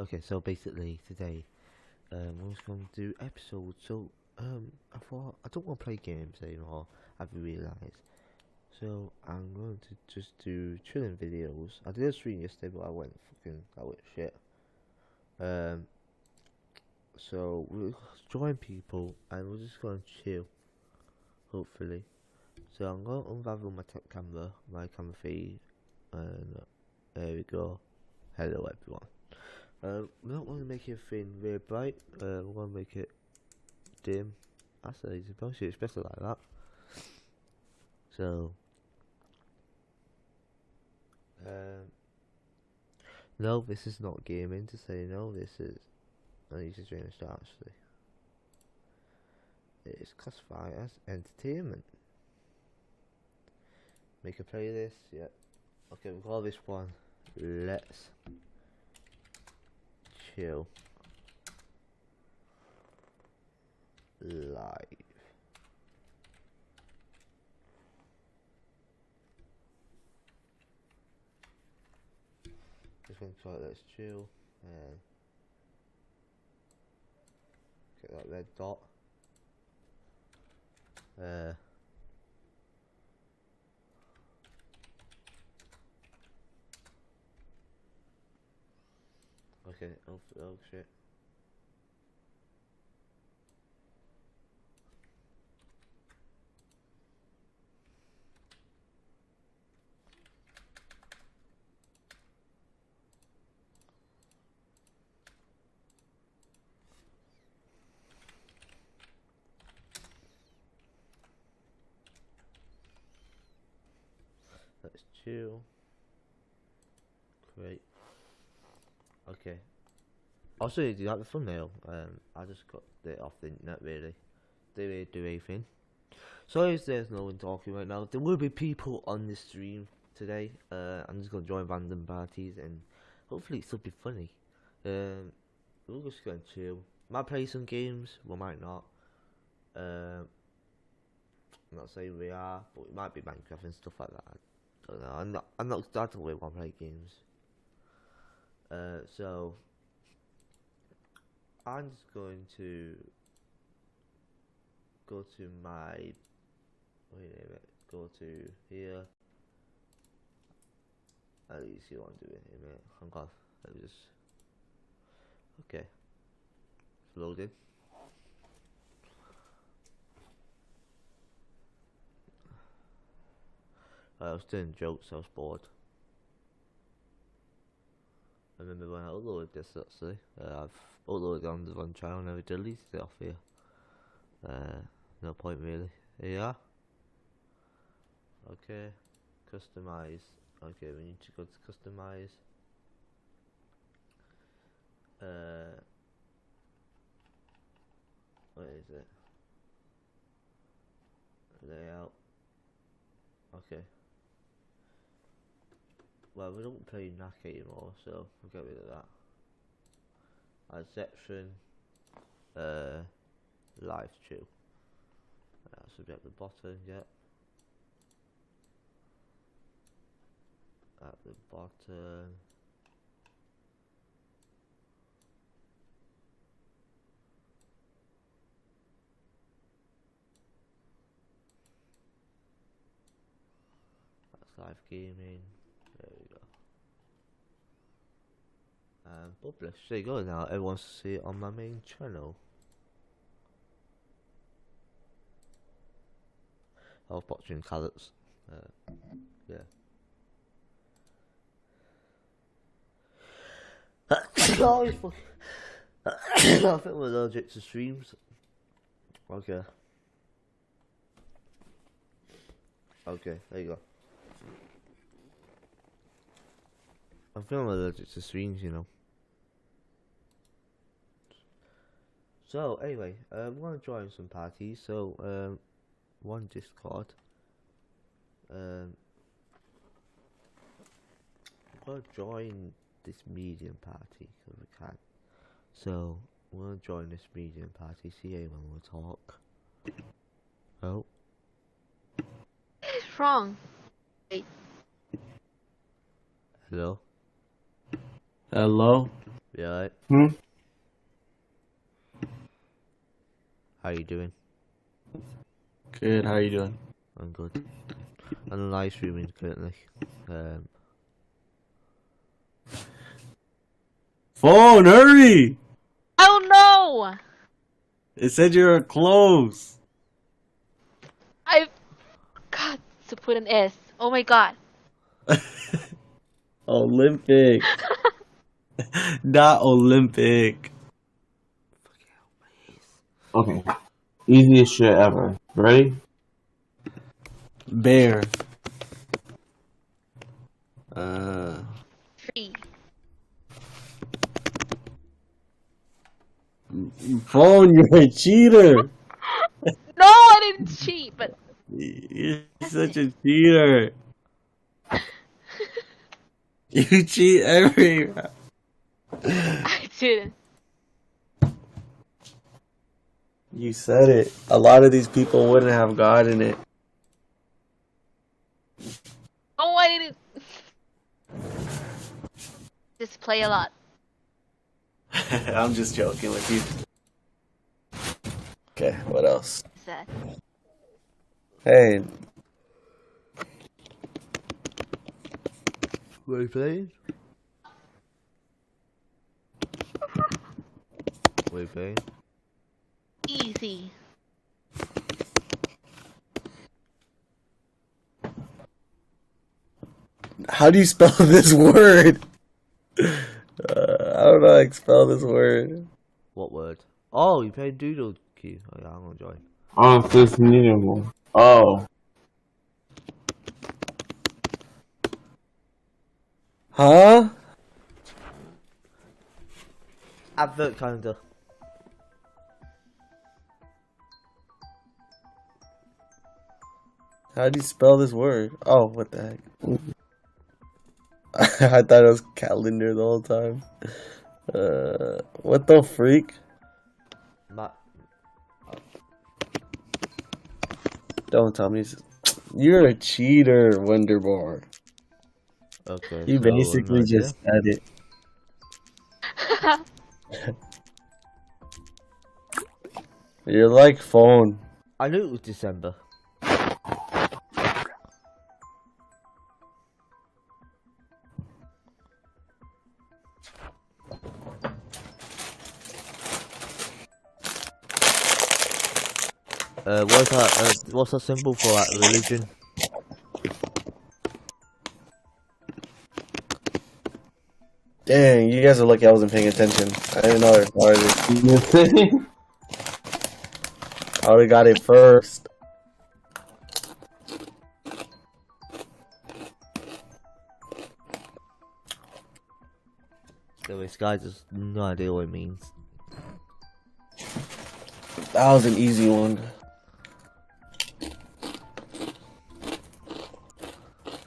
Okay, so basically today, we're just going to do episodes. So, I thought I don't want to play games anymore. I've realised. So I'm going to just do chilling videos. I did a stream yesterday, but I went shit. So we'll join people and we're just going to chill. Hopefully. So I'm going to unravel my camera feed, and there we go. Hello everyone. We're not going to make everything really bright. We're going to make it dim. That's easy. It's better like that. So, no, this is not gaming. To say no, this is. I need to change that actually. It is classified as entertainment. Make a playlist. Yeah. Okay, we'll call this one. Let's chill live. Just going to try let's chill and get that red dot. Okay, oh shit. Let's chill. Great. Okay. Also, do you like the thumbnail? I just got it off the internet really. They really do anything. Sorry if there's no one talking right now. There will be people on this stream today. I'm just gonna join random parties and hopefully it'll be funny. We're just gonna chill. Might play some games, we might not. I'm not saying we are, but it might be Minecraft and stuff like that. I don't know. I don't really want to play games. So I'm just going to go to my go to here. At least see what I'm doing here, mate. Hang on. Let me just okay. It's loading. I was doing jokes, I was bored. I remember when I uploaded this actually. I've uploaded on the one channel and never deleted it off here. No point really. Here you are. Okay. Customize. Okay, we need to go to customize. What is it? Layout. Okay. Well, we don't play knack anymore, so we'll get rid of that. Add section, live chill. That should be at the bottom, yeah. At the bottom. That's live gaming. There we go. And publish. There you go. Now everyone wants to see it on my main channel. I was watching carrots. Yeah. Oh, it's fucking I think we're allergic to streams. Okay. Okay, there you go. I feel I'm allergic to streams, you know. So anyway, I'm gonna join some parties. So one Discord. I'm gonna join this medium party if I can. So we're gonna join this medium party. See anyone will talk. Oh. What's wrong? Hello. Hello? You alright? Hmm? How you doing? Good, how you doing? I'm good. I'm live streaming currently. Phone, hurry! Oh no! It said you were close. I God to put an S. Oh my god. Olympic. Not Olympic. Okay. Easiest shit ever. Ready? Bear. Tree. Phone, you're a cheater. No, I didn't cheat, but You're such a cheater. You cheat every round. I didn't. You said it. A lot of these people wouldn't have gotten it. Oh, I didn't. Just play a lot. I'm just joking with you. Okay, what else? What's that? Hey, What are you playing? What are you playing? Easy. how do you spell this word? I don't know how to spell this word. What word? Oh, you played Doodle Q. Oh yeah, I'm gonna join. Oh, if this needed one. Oh. Huh? Advert calendar. How do you spell this word? Oh, what the heck? I thought it was calendar the whole time. What the freak? Don't tell me. You're a cheater, Wonderbar. Okay. You so, basically right just said it. You're like phone. I knew it was December. What's that? What's that symbol for that religion? Dang, you guys are lucky I wasn't paying attention. I didn't know it started. I would've got it first. So this guy just no idea what it means. That was an easy one.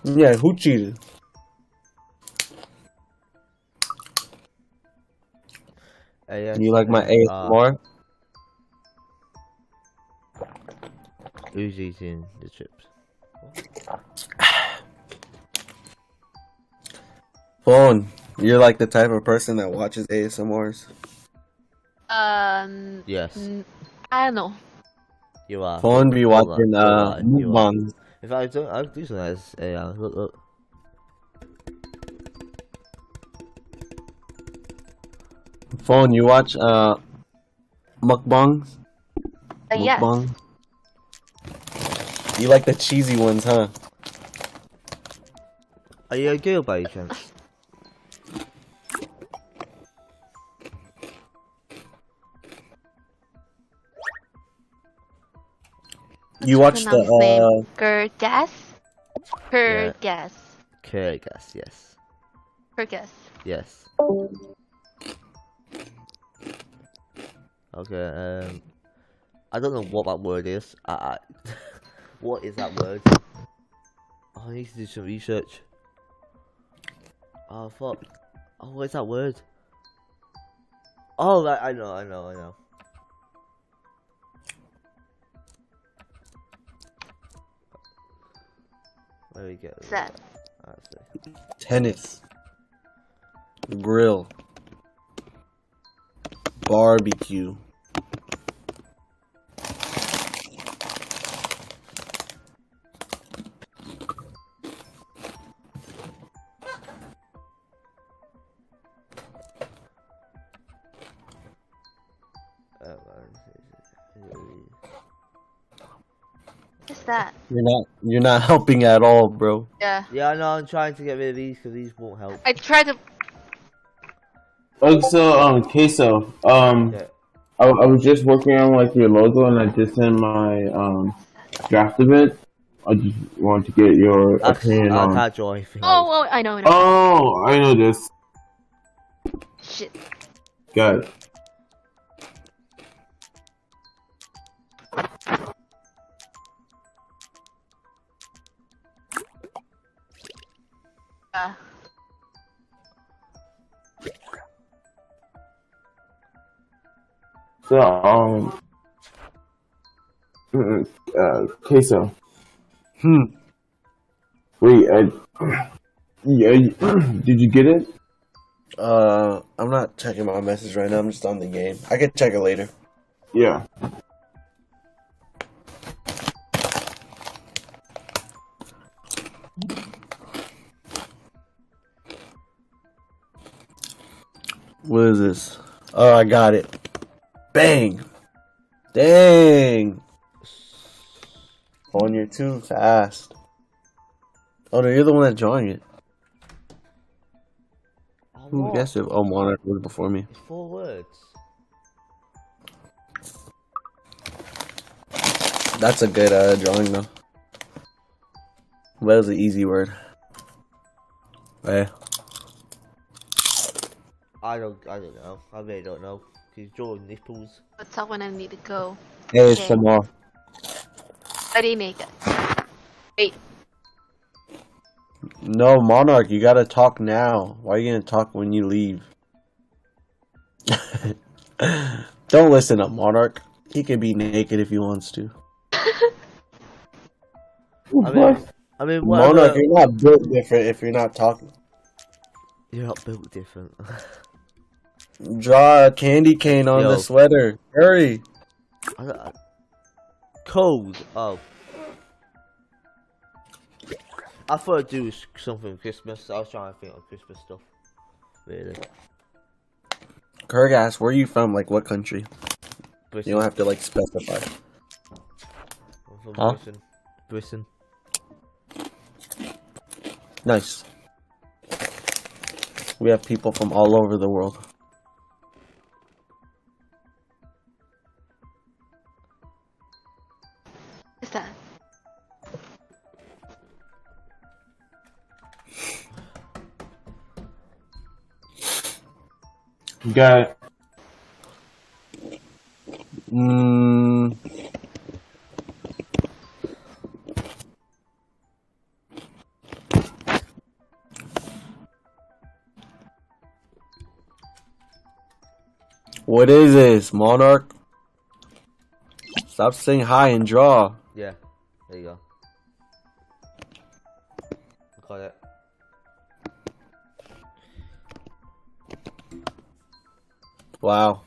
Yeah, who cheated? You like my ASMR? Who's eating the chips? Phone, you're like the type of person that watches ASMRs. Yes. I don't know. You are. Phone be watching you are. mukbangs. If I do, I'll do something as look. Phone, you watch mukbangs? Yes. Mukbang? You like the cheesy ones, huh? Are you a girl by any chance? You watch the Kurgas? Kurgas. Kurgas, yes. Kurgas. Yes. Okay, I don't know what that word is. What is that word? Oh, I need to do some research. Oh, fuck. Oh, what is that word? Oh, I know. Where we get that? Let's see. tennis. Grill. barbecue. What's that? You're not helping at all, bro. Yeah. Yeah, I know. I'm trying to get rid of these because these won't help. I tried to. Also, queso. Okay. I was just working on like your logo, and I just sent my draft of it. I just want to get your opinion I on. can't draw anything. Oh, I know. Oh, I know this. Shit. Got it. So, queso. Wait, yeah, did you get it? I'm not checking my message right now. I'm just on the game. I can check it later. Yeah. What is this? Oh, I got it. Bang! Dang! Oh, you're too fast. Oh no, you're the one that's drawing it. Who guessed it? Oh, Monarch was before me. It's 4 words. That's a good drawing though. That was an easy word. Hey. I don't know. I really don't know. He's drawing nipples. What's up when I need to go? Hey, Okay. some more. How do you make it? Wait. No, Monarch, you gotta talk now. Why are you gonna talk when you leave? Don't listen to Monarch. He can be naked if he wants to. I mean, whatever. Monarch, you're not built different if you're not talking. You're not built different. Draw a candy cane on Yo. the sweater. Hurry. Cold. Oh. I thought I'd do something Christmas. I was trying to think of Christmas stuff. Really. Kurgas, where are you from? Like, what country? Britain. You don't have to, like, specify. I'm from Huh? Britain. Britain. Nice. We have people from all over the world. What's that? Got it. What is this, Monarch? Stop saying hi and draw. Yeah. There you go. Got it. Wow.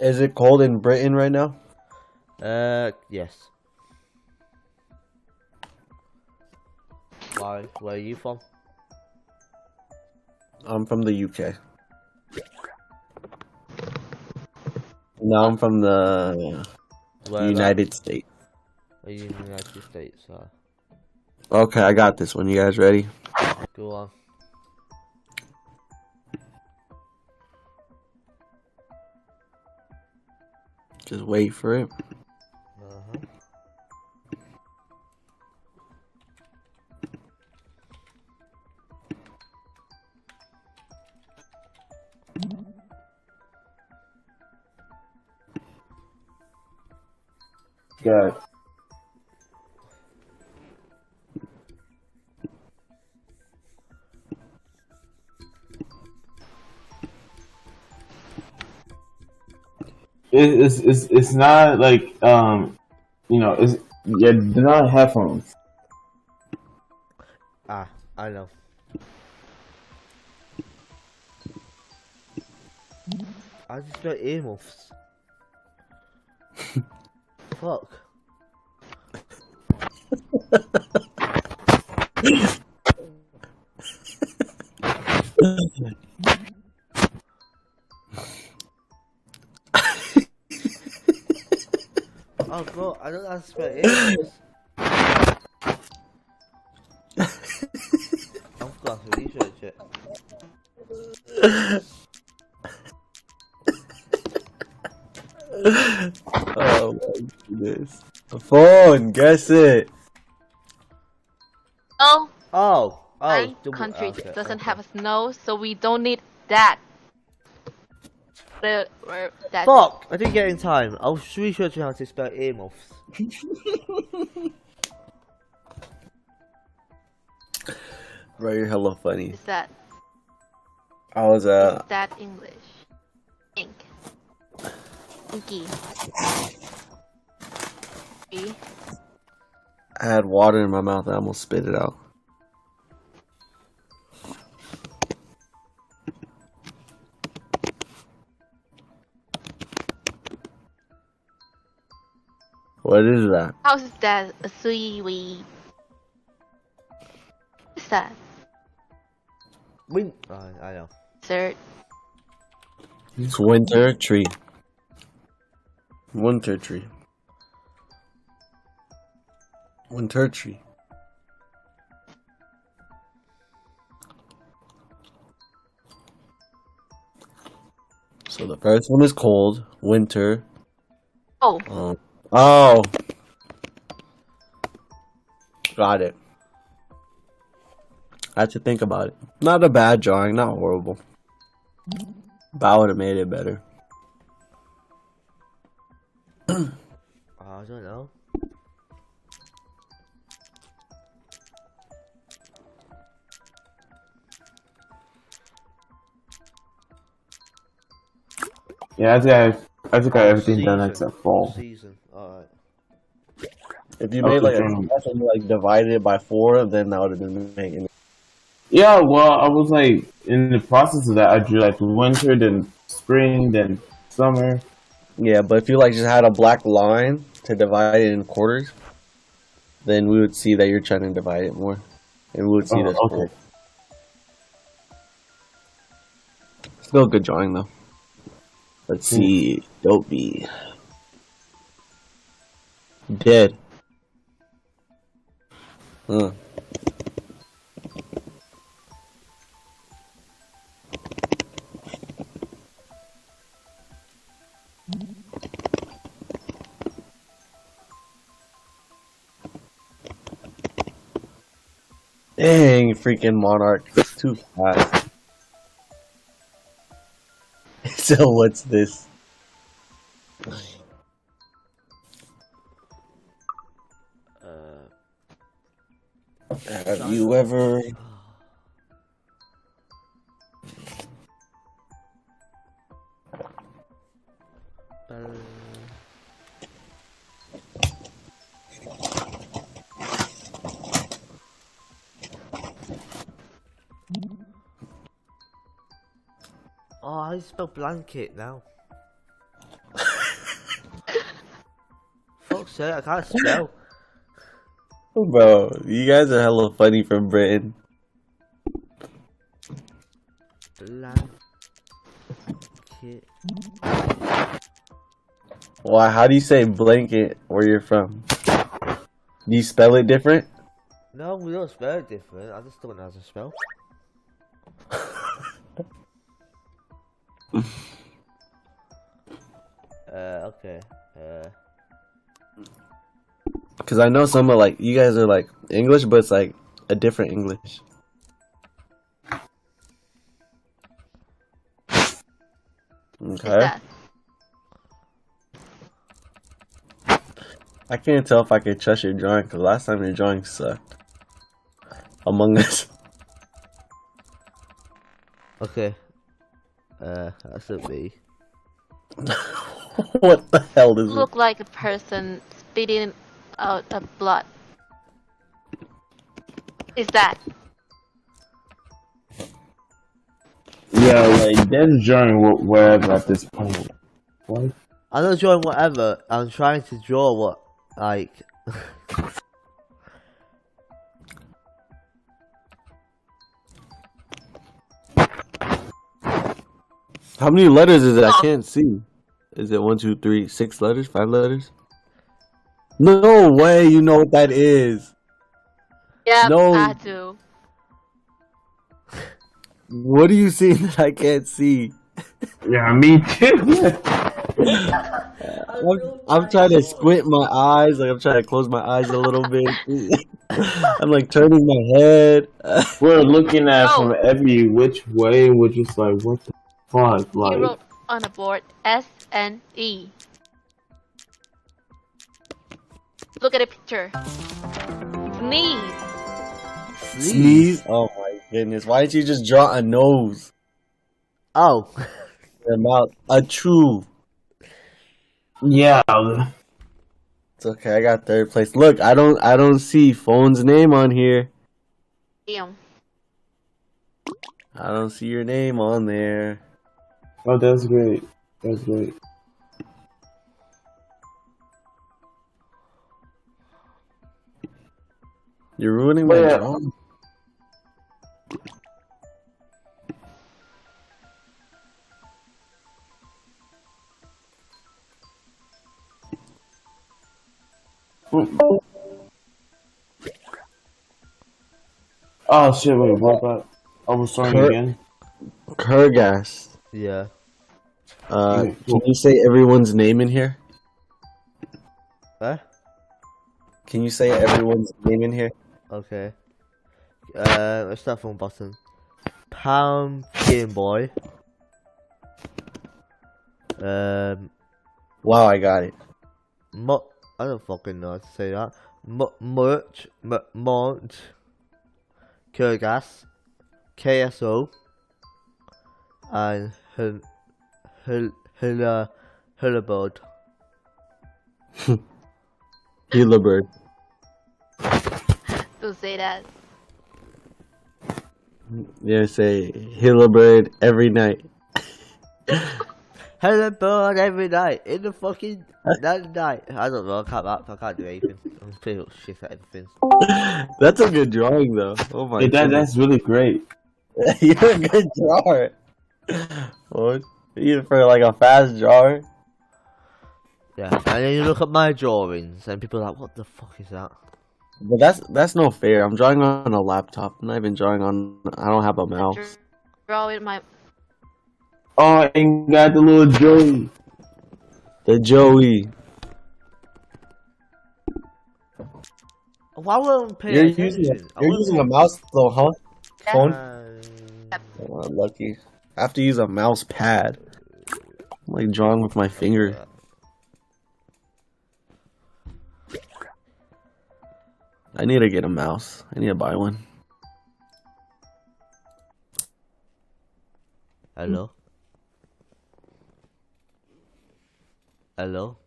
Is it cold in Britain right now? Yes. Why? Where are you from? I'm from the UK. No, I'm from the Where United States. Are you in the United States? Okay, I got this one. You guys ready? Go on. Just wait for it. Got it. it's not like you know, it's yeah, they're not headphones. Ah, I know. I just spell earmuffs. Fuck. Oh, bro, I don't know how to spell earmuffs. I've got to research it. Oh my goodness. Phone, guess it. No, Oh, my double, country okay, doesn't okay. have a snow, so we don't need that. That Fuck! I didn't get in time. I was researching how to spell earmuffs. Bro, you're hella funny. is that I was is that English? Ink. Inky. B. I had water in my mouth and I almost spit it out. What is that? How is that a seaweed? What's that? I know. Dessert. It's winter tree. Winter tree. Winter tree. So the first one is cold, winter. Oh, Oh. Got it. I had to think about it. Not a bad drawing, not horrible. But I would have made it better. I don't know. Yeah, I just got everything done except fall. Season. Alright. If you made like a Okay. graph and you like divided it by 4, then that would have been making it. Yeah, well, I was like in the process of that. I drew like winter, then spring, then summer. Yeah, but if you like just had a black line to divide it in quarters, then we would see that you're trying to divide it more. And we would see this. Okay. Still a good drawing though. Let's see. Dopey. Dead. Huh. Dang, freaking monarch. Too fast. So what's this? Have you ever... Oh, I spell blanket now. Fuck's sake, I can't spell. Bro, you guys are hella funny from Britain. Blanket. Why? How do you say blanket where you're from? Do you spell it different? No, we don't spell it different. I just don't know how to spell. Okay. Because I know some of like, you guys are like English, but it's like a different English. what's Okay. that? I can't tell if I can trust your drawing because last time your drawing sucked. Among Us. Okay. That's a B. What the hell is it? Look like a person spitting out a blood. Is that? Yeah, like that's drawing wherever at this point. What? I'm not drawing whatever. I'm trying to draw what, like. How many letters is it? I can't see. Is it 1, 2, 3, 6 letters? 5 letters? No way! You know what that is. Yeah, No. I do. What are you seeing that I can't see? Yeah, me too. I'm trying to squint my eyes, like I'm trying to close my eyes a little bit. I'm like turning my head. We're looking at Oh. from every which way. We're just like, what the fuck? He Like, wrote on the board SNE. Look at the picture. Sneeze. Sneeze? Oh my goodness. Why didn't you just draw a nose? Oh. Your mouth. A true. yeah. It's okay, I got third place. Look, I don't see phone's name on here. Damn. I don't see your name on there. Oh, that's great. That's great. You're ruining my Yeah. drawing. Oh shit! Wait, what about? I was starting Kurt- again. Kurgas. Yeah. Can you say everyone's name in here? Huh? Can you say everyone's name in here? Okay. Let's start from bottom. Pumpkin boy. Wow, I got it. I don't fucking know how to say that. Mont. Kurgas. KSO. And Hillabird. Helibird. Don't say that. Yeah, say Helibird every night. Hillabird every night. In the fucking night. I don't know. I can't do anything. I'm pretty much shit at everything. That's a good drawing, though. Oh my Hey, god. that's really great. You're a good drawer. What? Even for like a fast drawer. Yeah. And then you look at my drawings and people are like, what the fuck is that? But that's no fair. I'm drawing on a laptop. I'm not even drawing on. I don't have a mouse. Draw with my. Oh, and got the little Joey. The Joey. Why won't pay You're attention? using a mouse though, huh? Phone. Uh, Oh, lucky. I have to use a mouse pad. I'm like drawing with my finger. I need to get a mouse. I need to buy one. Hello? Hello?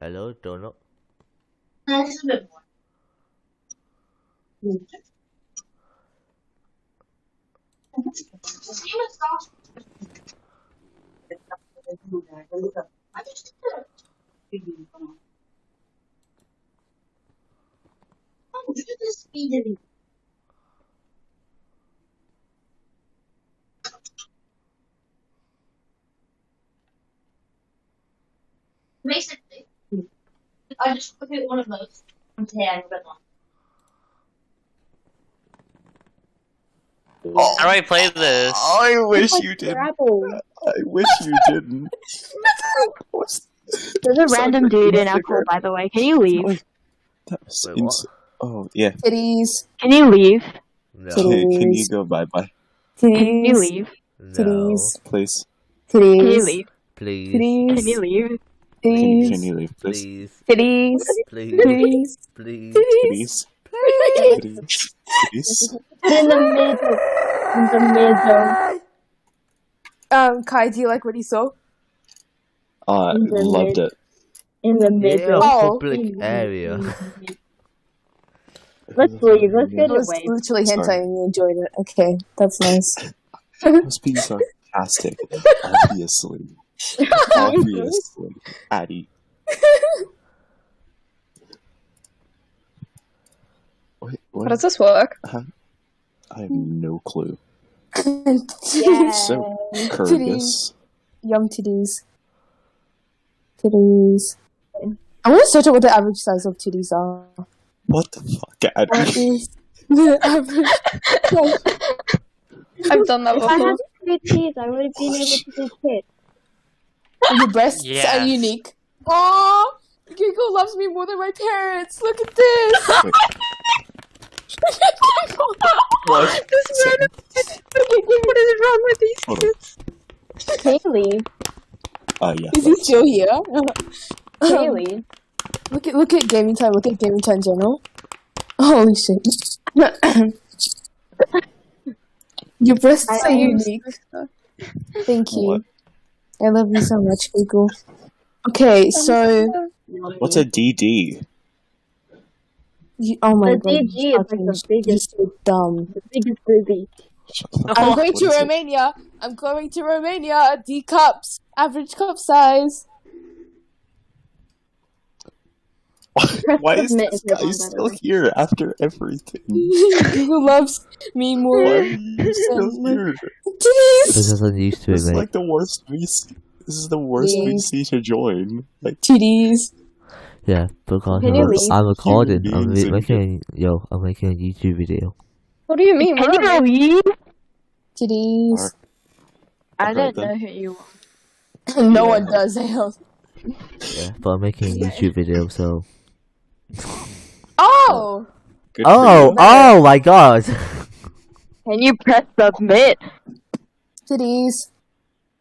Hello, Donut? That's a bit more. Basically, I just put one of those on tan red one. How do I play this? I wish you didn't. I wish you didn't. There's a random dude in our call, by the way. Can you leave? Wait, what? Oh, yeah. Titties. Can you leave? No. Can you go bye-bye, Can you Titties. leave? No. Titties. please? Can you Titties. leave? Please. Can you Titties. leave? Can Titties. you leave, please? Please. Titties. Please. Titties. Please. Please? Please? In the middle. In the middle. Kai, do you like what you saw? Loved it. In the Yeah, middle. Oh. public area. Let's leave. Let's go It to was wave. literally hentai Sorry. and you enjoyed it. Okay, that's nice. I was being sarcastic. Obviously. Obviously. Addy. Wait, How what? does this work? I have no clue. Yeah. So, Kurgus. Yum titties. Titties. I want to search out what the average size of titties are. What the fuck, What Addy? is the average size? I've done that If I before. had good teeth, I would have been able to do kids. Your breasts are Yes. unique. Oh, Google loves me more than my parents. Look at this. Wait. What? This random. What is wrong with these Hold on. kids? Can you leave? Yeah. Is he still here? Can you leave? Look at gaming time. Look at gaming time general. Holy shit. Your breasts are unique. Thank you. What? I love you so much, Google. Okay, so What's a DD? oh my The god, DG is like the biggest, you're so dumb. the biggest booby. Shut the fuck I'm up. going What to is it? Romania. I'm going to Romania. D cups, average cup size. Why is Submit this if you're guy wrong, by the still way. here after everything? Google loves me more. Why are you still here? Titties. This isn't used to it, This is mate. like the worst VC. This is the worst Please. VC to join. Like, Titties. Yeah, because Can you leave? I'm recording. Human I'm beings in making I'm making a YouTube video. What do you mean? Can Where am I? you leave? Titties. I Alright don't then. know who you are. No Yeah. one does. Ale. Yeah, but I'm making a YouTube video, so. Oh. good for Oh, you. oh my god! Can you press submit? Titties.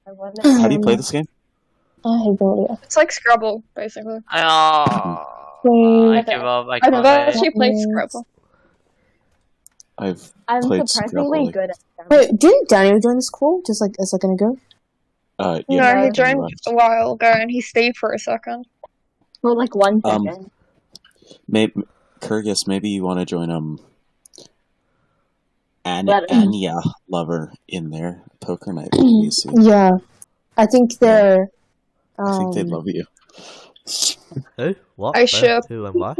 How do you play this game? I hate Gloria. It's like Scrabble, basically. Oh, I give up. I I've can't. actually played Scrabble. I've I'm played surprisingly Scrabble. good at them. Wait, didn't Daniel join this call just like a second ago? Yeah. No, he he joined left. a while ago and he stayed for a second. For like 1 second. Maybe Kurgus, maybe you want to join But, Anya lover in there. Poker night VC. Yeah, I think they're. I think they love you. Who? What? I Where? ship. Who and why?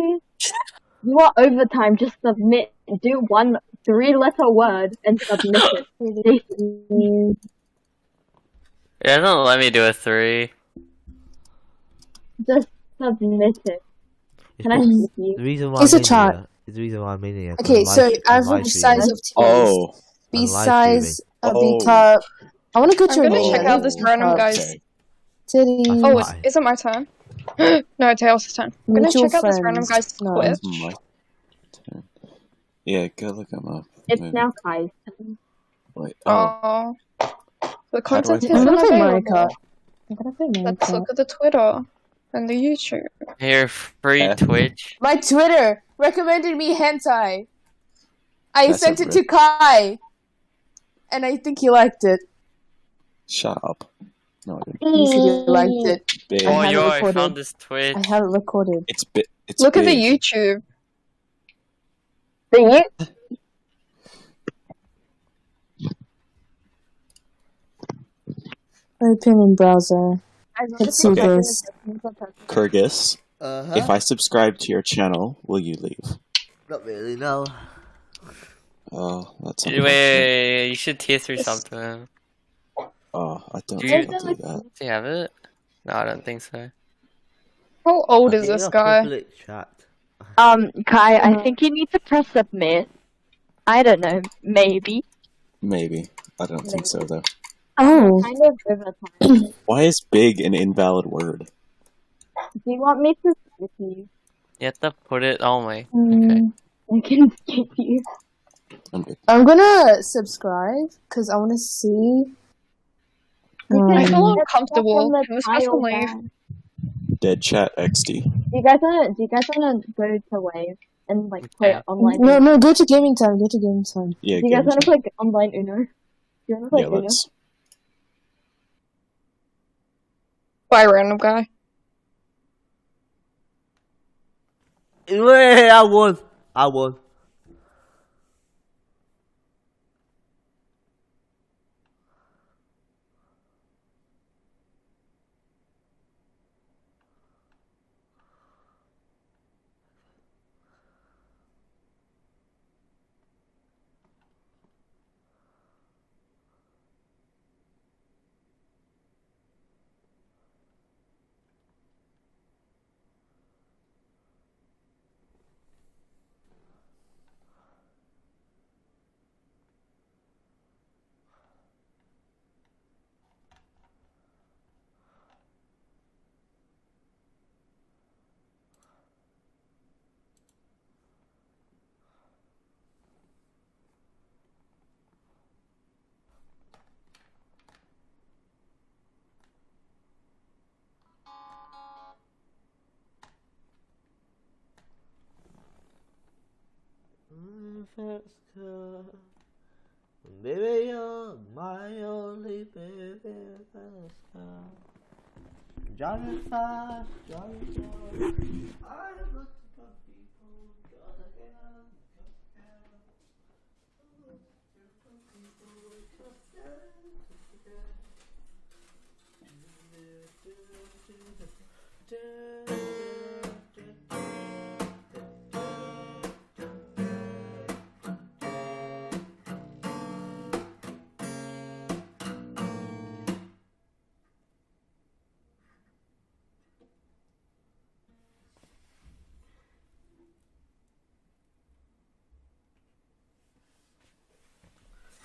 You are overtime. Just submit. Do one 3-letter word and submit it. Yeah, don't let me do a 3. Just submit it. Can I It's help you? the reason why It's I'm a chart. in here is the reason why I'm in here. 'cause Okay, I'm so live- I'm live average streaming. size of titties. Oh, B I'm live size, a B streaming. cup. I want to go to I'm gonna Romania. check out this B random cup. guy's. okay. Titties. Oh, Why? is it my turn? No, it's Tails' turn. I'm gonna Mutual check out this random friends. guy's No. Twitch. It's my turn. Yeah, go look him up. It's Maybe. now Kai's turn. Wait, Oh. The content do I is I'm gonna play Mario unavailable. Kart. I'm gonna play Mario Let's Kart. look at the Twitter and the YouTube. Here, free Yeah. Twitch. My Twitter recommended me hentai. I That's sent a it to Kai, and I think he liked it. Shut up. No, I didn't. He said he liked it. Big. I Oh, have it yo, I recorded. found this Twitch. I have it recorded. It's big. It's Look at the big. YouTube. The you. Open in browser. Let's see Okay. this. Kurgus, Uh-huh. if I subscribe to your channel, will you leave? Not really, no. Oh, that's Wait, you should tier through something. Oh, I don't Do think you- I'll do that. Do you have it? No, I don't think so. How old is In this a guy? public chat. Kai, I think you need to press submit. I don't know. Maybe. Maybe. I don't think so, though. Oh. Kind of overtime. Why is big an invalid word? Do you want me to skip you? You have to put it. Oh my. Okay. Mm, I can skip you. I'm good. I'm gonna subscribe because I want to see. I feel Um, uncomfortable. Can this person leave? Dead chat XD. Do you guys wanna go to Wave and like play Okay. online? no, go to gaming time. Go to gaming time. Yeah, Do you guys game wanna chat. play online Uno? Do you wanna play Yeah, Uno? let's. By a random guy. Wait, I won. I won. Baby, you're my only baby. Driving fast, driving fast. I look for people, gotta get out,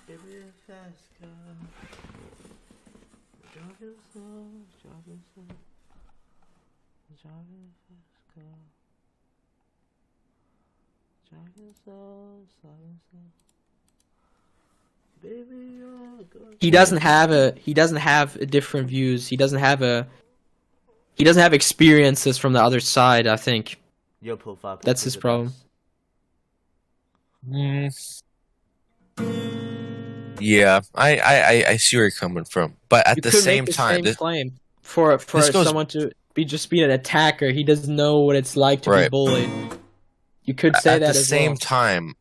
give me a fast car. Driving slow, driving slow. Driving fast car. Driving slow, slowing slow. Baby, you're good. He doesn't have different views. He doesn't have experiences from the other side, I think. Your profile. That's his problem. Yeah, I see where you're coming from, but at You the could same make the time, same claim for someone to just be an attacker. He doesn't know what it's like to be bullied. You could say that at the as same well. time,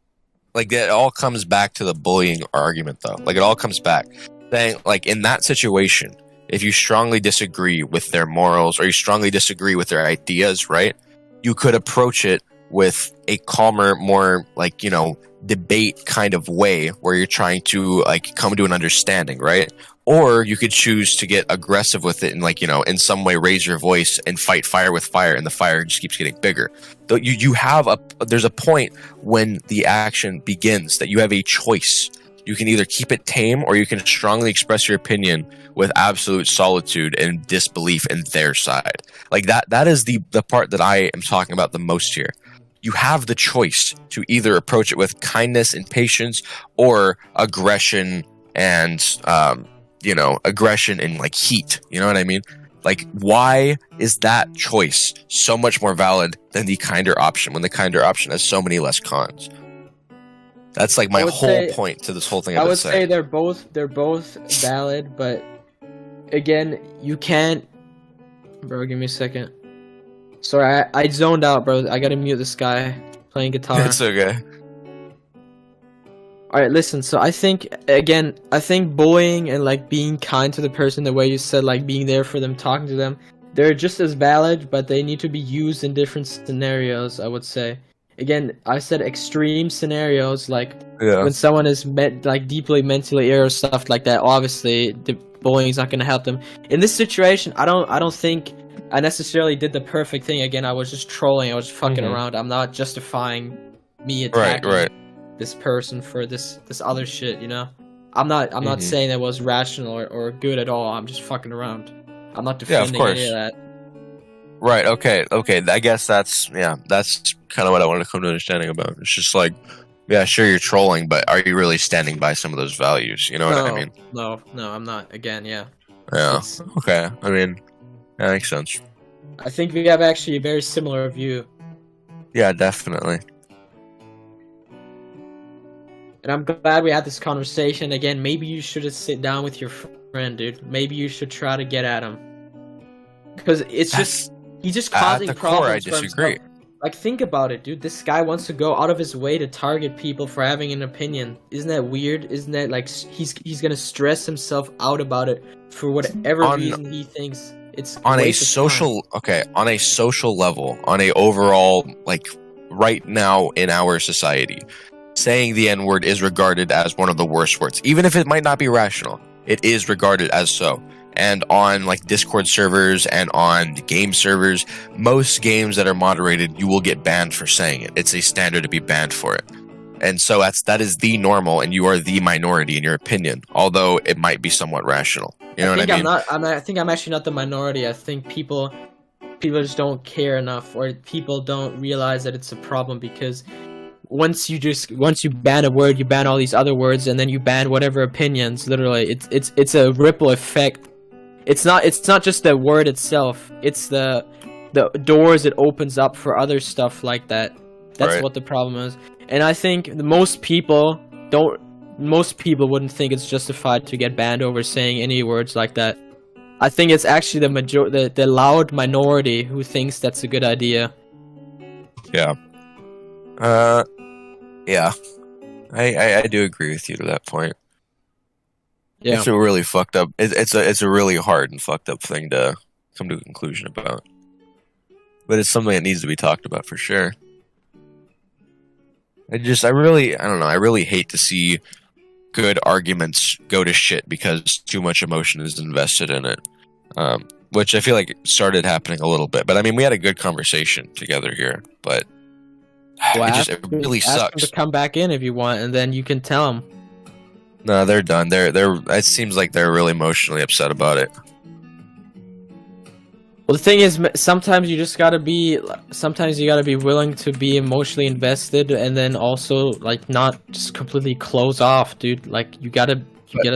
like it all comes back to the bullying argument, though. Like it all comes back saying, like in that situation, if you strongly disagree with their morals or you strongly disagree with their ideas, right? You could approach it with a calmer, more like, debate kind of way where you're trying to like come to an understanding, right? Or you could choose to get aggressive with it and like, in some way raise your voice and fight fire with fire, and the fire just keeps getting bigger. Though there's a point when the action begins that you have a choice. You can either keep it tame or you can strongly express your opinion with absolute solitude and disbelief in their side. Like that is the part that I am talking about the most here. You have the choice to either approach it with kindness and patience or aggression and, aggression and like heat. You know what I mean? Like, why is that choice so much more valid than the kinder option when the kinder option has so many less cons? That's like my whole point to this whole thing. I would say they're both valid, but again, you can't. Bro, give me a second. Sorry, I zoned out, bro. I gotta mute this guy playing guitar. It's okay. Alright, listen, so I think bullying and like being kind to the person the way you said, like being there for them, talking to them, they're just as valid, but they need to be used in different scenarios, I would say. Again, I said extreme scenarios, like when someone is deeply mentally ill or stuff like that, obviously the bullying is not gonna help them. In this situation, I don't think I necessarily did the perfect thing. Again, I was just trolling. I was fucking around. I'm not justifying me attacking this person for this other shit. I'm not saying that was rational or good at all. I'm just fucking around. I'm not defending any of that. Right. Okay. I guess that's kind of what I wanted to come to understanding about. It's just like, yeah, sure, you're trolling, but are you really standing by some of those values? You know what I mean? No, I'm not. Again, yeah. Yeah. Okay. I mean. That makes sense. I think we have actually a very similar view. Yeah, definitely. And I'm glad we had this conversation. Again, maybe you should just sit down with your friend, dude. Maybe you should try to get at him. because it's just he's just at causing the core, problems. I for disagree. himself. Like, think about it, dude. This guy wants to go out of his way to target people for having an opinion. Isn't that weird? Isn't that like he's gonna stress himself out about it for whatever reason he thinks it's on a waste of social on a social level, on a overall, like, right now in our society, saying the N-word is regarded as one of the worst words, even if it might not be rational. It is regarded as so. And on like Discord servers and on game servers, most games that are moderated, you will get banned for saying it. It's a standard to be banned for it. And so that is the normal, and you are the minority in your opinion, although it might be somewhat rational. You know what I mean? I think I'm actually not the minority. I think people just don't care enough, or people don't realize that it's a problem, because once you ban a word, you ban all these other words, and then you ban whatever opinions. Literally, it's a ripple effect. It's not just the word itself. It's the doors it opens up for other stuff like that. That's Right. what the problem is. And I think most people wouldn't think it's justified to get banned over saying any words like that. I think it's actually the loud minority who thinks that's a good idea. Yeah. Yeah. I do agree with you to that point. Yeah. It's a really fucked up. It's a really hard and fucked up thing to come to a conclusion about. But it's something that needs to be talked about for sure. I don't know. I really hate to see good arguments go to shit because too much emotion is invested in it. Which I feel like started happening a little bit. But I mean, we had a good conversation together here. But it really ask sucks. them to come back in if you want, and then you can tell them. No, they're done. It seems like they're really emotionally upset about it. Well, the thing is, sometimes you gotta be willing to be emotionally invested, and then also like not just completely close off, dude. Like you gotta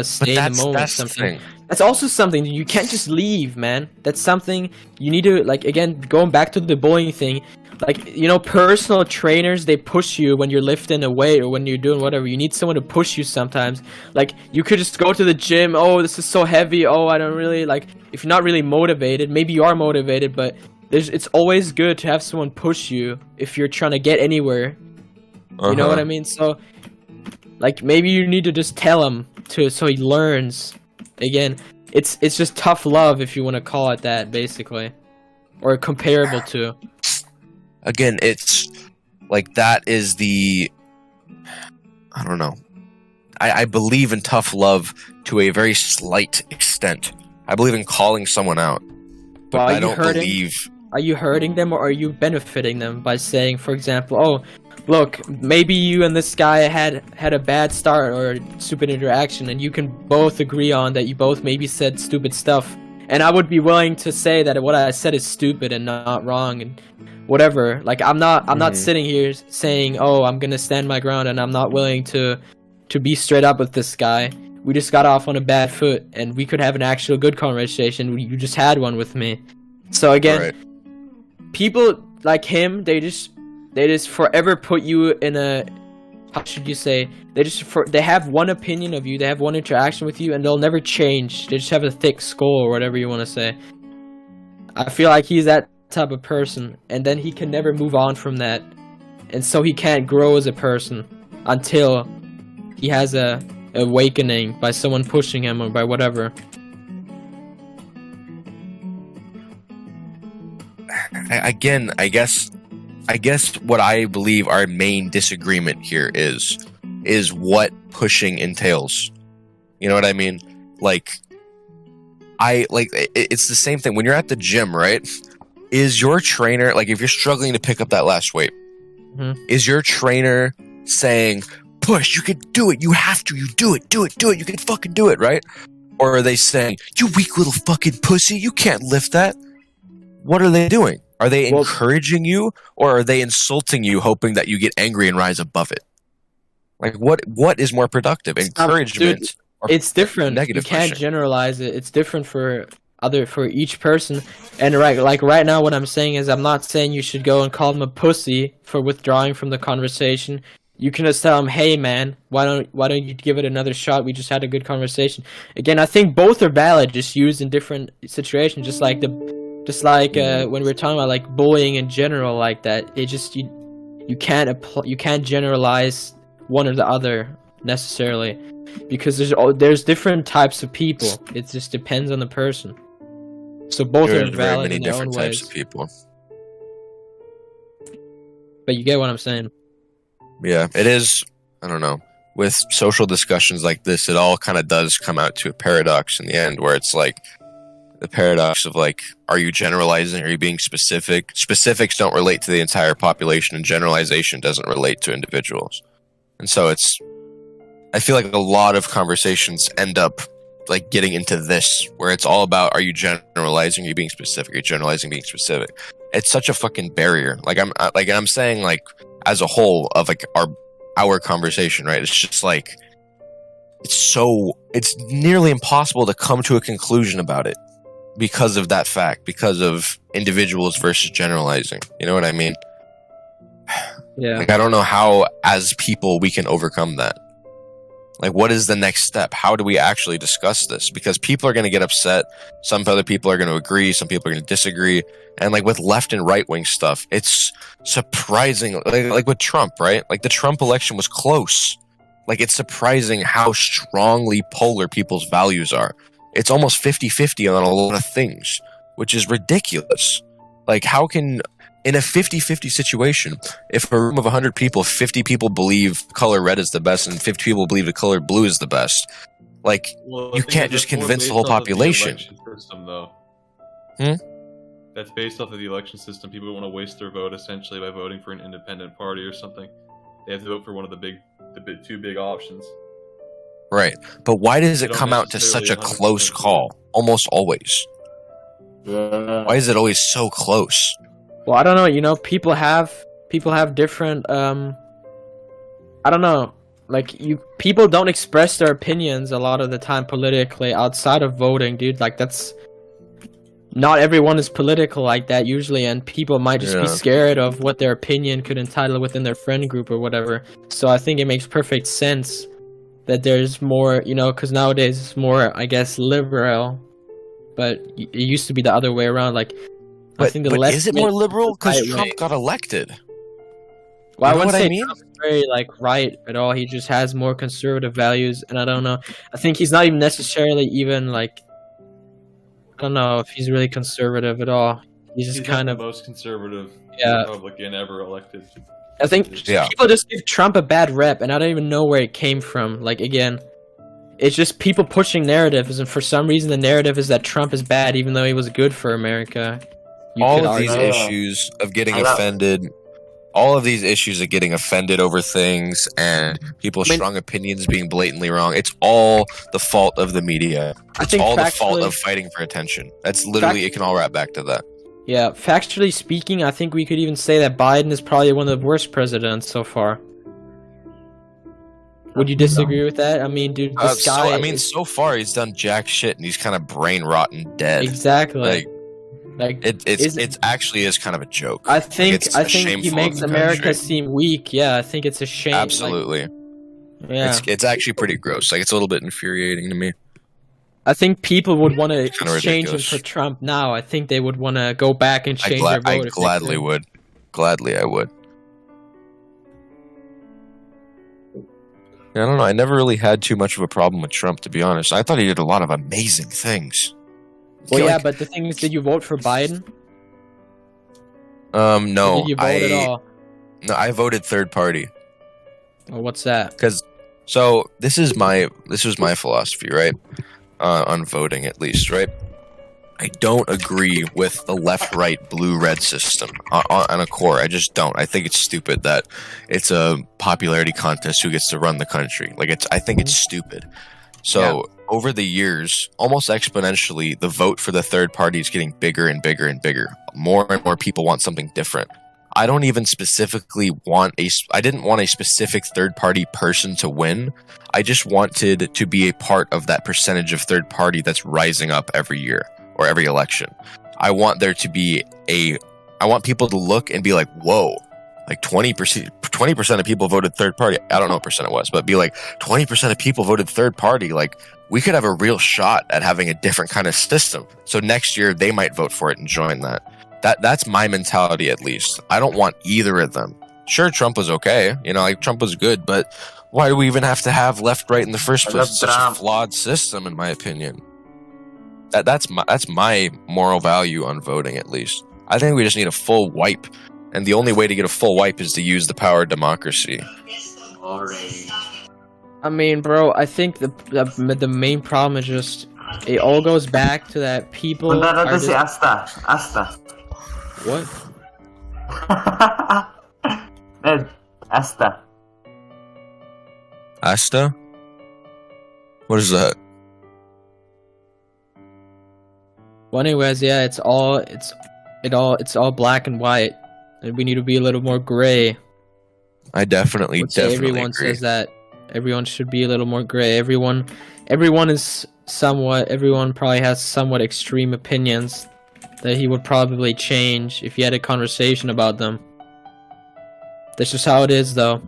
stay in the moment. That's the thing. That's also something you can't just leave, man. That's something you need to, like, again, going back to the bullying thing. Like, you know, personal trainers, they push you when you're lifting a weight or when you're doing whatever. You need someone to push you sometimes. Like, you could just go to the gym. Oh, this is so heavy. Oh, I don't really, like, if you're not really motivated, maybe you are motivated, but it's always good to have someone push you if you're trying to get anywhere. You know what I mean? So, like, maybe you need to just tell him so he learns. Again, it's just tough love, if you want to call it that, basically. Or comparable to. Again, it's like that is the, I don't know. I believe in tough love to a very slight extent. I believe in calling someone out. But Well, I don't believe. Are you hurting them, or are you benefiting them by saying, for example, oh, look, maybe you and this guy had a bad start or stupid interaction, and you can both agree on that you both maybe said stupid stuff. And I would be willing to say that what I said is stupid and not wrong and whatever. Like, I'm not sitting here saying, oh, I'm gonna stand my ground and I'm not willing to be straight up with this guy. We just got off on a bad foot, and we could have an actual good conversation. You just had one with me. So again, people like him, they just forever put you in a, how should you say, they have one opinion of you, they have one interaction with you, and they'll never change. They just have a thick skull, or whatever you want to say. I feel like he's that type of person, and then he can never move on from that, and so he can't grow as a person until he has a awakening by someone pushing him or by whatever. Again, I guess what I believe our main disagreement here is what pushing entails. You know what I mean? Like, it's the same thing when you're at the gym, right? Is your trainer, like, if you're struggling to pick up that last weight, is your trainer saying, push, you can do it, you have to, you do it, you can fucking do it, right? Or are they saying, you weak little fucking pussy, you can't lift that? What are they doing? Are they encouraging you, or are they insulting you, hoping that you get angry and rise above it? Like, what is more productive? Encouragement? Dude, it's different. Negative you can't pushing? generalize it. It's different for each person. And right now, what I'm saying is, I'm not saying you should go and call them a pussy for withdrawing from the conversation. You can just tell them, hey man, why don't you give it another shot? We just had a good conversation. Again, I think both are valid, just used in different situations. Just like the Just like when we were talking about like bullying in general, like that, it just you can't generalize one or the other necessarily, because there's different types of people. It just depends on the person. So both There's are very valid many in their own different types ways. of people. But you get what I'm saying. Yeah, it is. I don't know. With social discussions like this, it all kind of does come out to a paradox in the end, where it's like the paradox of like, are you generalizing? Are you being specific? Specifics don't relate to the entire population, and generalization doesn't relate to individuals. And so I feel like a lot of conversations end up like getting into this, where it's all about, are you generalizing? Are you being specific? Are you generalizing, being specific? It's such a fucking barrier. Like I'm saying, like as a whole of like our conversation, right? It's just like it's nearly impossible to come to a conclusion about it because of that fact, because of individuals versus generalizing. You know what I mean? Yeah. Like I don't know how, as people, we can overcome that. Like, what is the next step? How do we actually discuss this? Because people are going to get upset. Some other people are going to agree. Some people are going to disagree. And like with left and right wing stuff, it's surprising. Like with Trump, right? Like the Trump election was close. Like it's surprising how strongly polar people's values are. It's almost 50-50 on a lot of things, which is ridiculous. Like how can, in a 50-50 situation, if a room of 100 people, 50 people believe color red is the best and 50 people believe the color blue is the best, like you can't just convince the whole population. System, though. Hmm? That's based off of the election system. People don't want to waste their vote essentially by voting for an independent party or something. They have to vote for one of the two big options. Right. But why does They it don't come out to such a 100% close call? Almost always. Why is it always so close? Well, I don't know. You know, people have different. I don't know. Like people don't express their opinions a lot of the time politically outside of voting, dude. Like that's. Not everyone is political like that usually, and people might just be scared of what their opinion could entitle within their friend group or whatever. So I think it makes perfect sense that there's more, you know, because nowadays it's more, I guess, liberal. But it used to be the other way around. Like, I think the left is it more liberal because right Trump wing. got elected? Well, You I know wouldn't what I say mean? Trump's very like right at all. He just has more conservative values, and I don't know. I think he's not even necessarily even like. I don't know if he's really conservative at all. He's just kind of the most conservative Yeah. Republican ever elected. I think people just give Trump a bad rep, and I don't even know where it came from. Like, again, it's just people pushing narratives, and for some reason the narrative is that Trump is bad, even though he was good for America. All of these issues of getting offended, all of these issues of getting offended over things and people's strong opinions being blatantly wrong, it's all the fault of the media. It's think all the fault factually- of fighting for attention. That's literally, it can all wrap back to that. Yeah, factually speaking, I think we could even say that Biden is probably one of the worst presidents so far. Would you disagree with that? I mean, dude, this guy... So far he's done jack shit and he's kind of brain rotten dead. Exactly. Like it's actually is kind of a joke. I think It's he shameful of makes the America country. seem weak. Yeah, I think it's a shame. like- Absolutely. yeah. It's actually pretty gross. Like, it's a little bit infuriating to me. I think people would want to Kinda exchange him ridiculous. for Trump now. I think they would want to go back and change their vote. I if they gladly could. would. Gladly I would. I don't know. I never really had too much of a problem with Trump, to be honest. I thought he did a lot of amazing things. Well, Like- yeah, but the thing is, did you vote for Biden? No. Or did you vote at all? No, I voted third party. Or what's that? So this was my philosophy, right? On voting, at least, right? I don't agree with the left-right blue-red system on a core. I just don't. I think it's stupid that it's a popularity contest who gets to run the country. Like, I think it's stupid. So over the years, almost exponentially, the vote for the third party is getting bigger and bigger and bigger. More and more people want something different. I don't even specifically I didn't want a specific third party person to win. I just wanted to be a part of that percentage of third party that's rising up every year or every election. I want there to be I want people to look and be like, whoa, like 20%, 20% of people voted third party. I don't know what percent it was, but be like 20% of people voted third party. Like, we could have a real shot at having a different kind of system. So next year they might vote for it and join that. That's my mentality, at least. I don't want either of them. Sure, Trump was okay. You know, like, Trump was good, but why do we even have to have left, right in the first place? It's such a flawed system, in my opinion. That's my moral value on voting, at least. I think we just need a full wipe. And the only way to get a full wipe is to use the power of democracy. I mean, bro, I think the main problem is just it all goes back to that people. Are just... Asta. What? Asta. Asta? What is that? Well, anyways, yeah, it's all black and white, and we need to be a little more gray. I definitely everyone agree. Says that everyone should be a little more gray. Everyone probably has somewhat extreme opinions that he would probably change if he had a conversation about them. That's just how it is, though.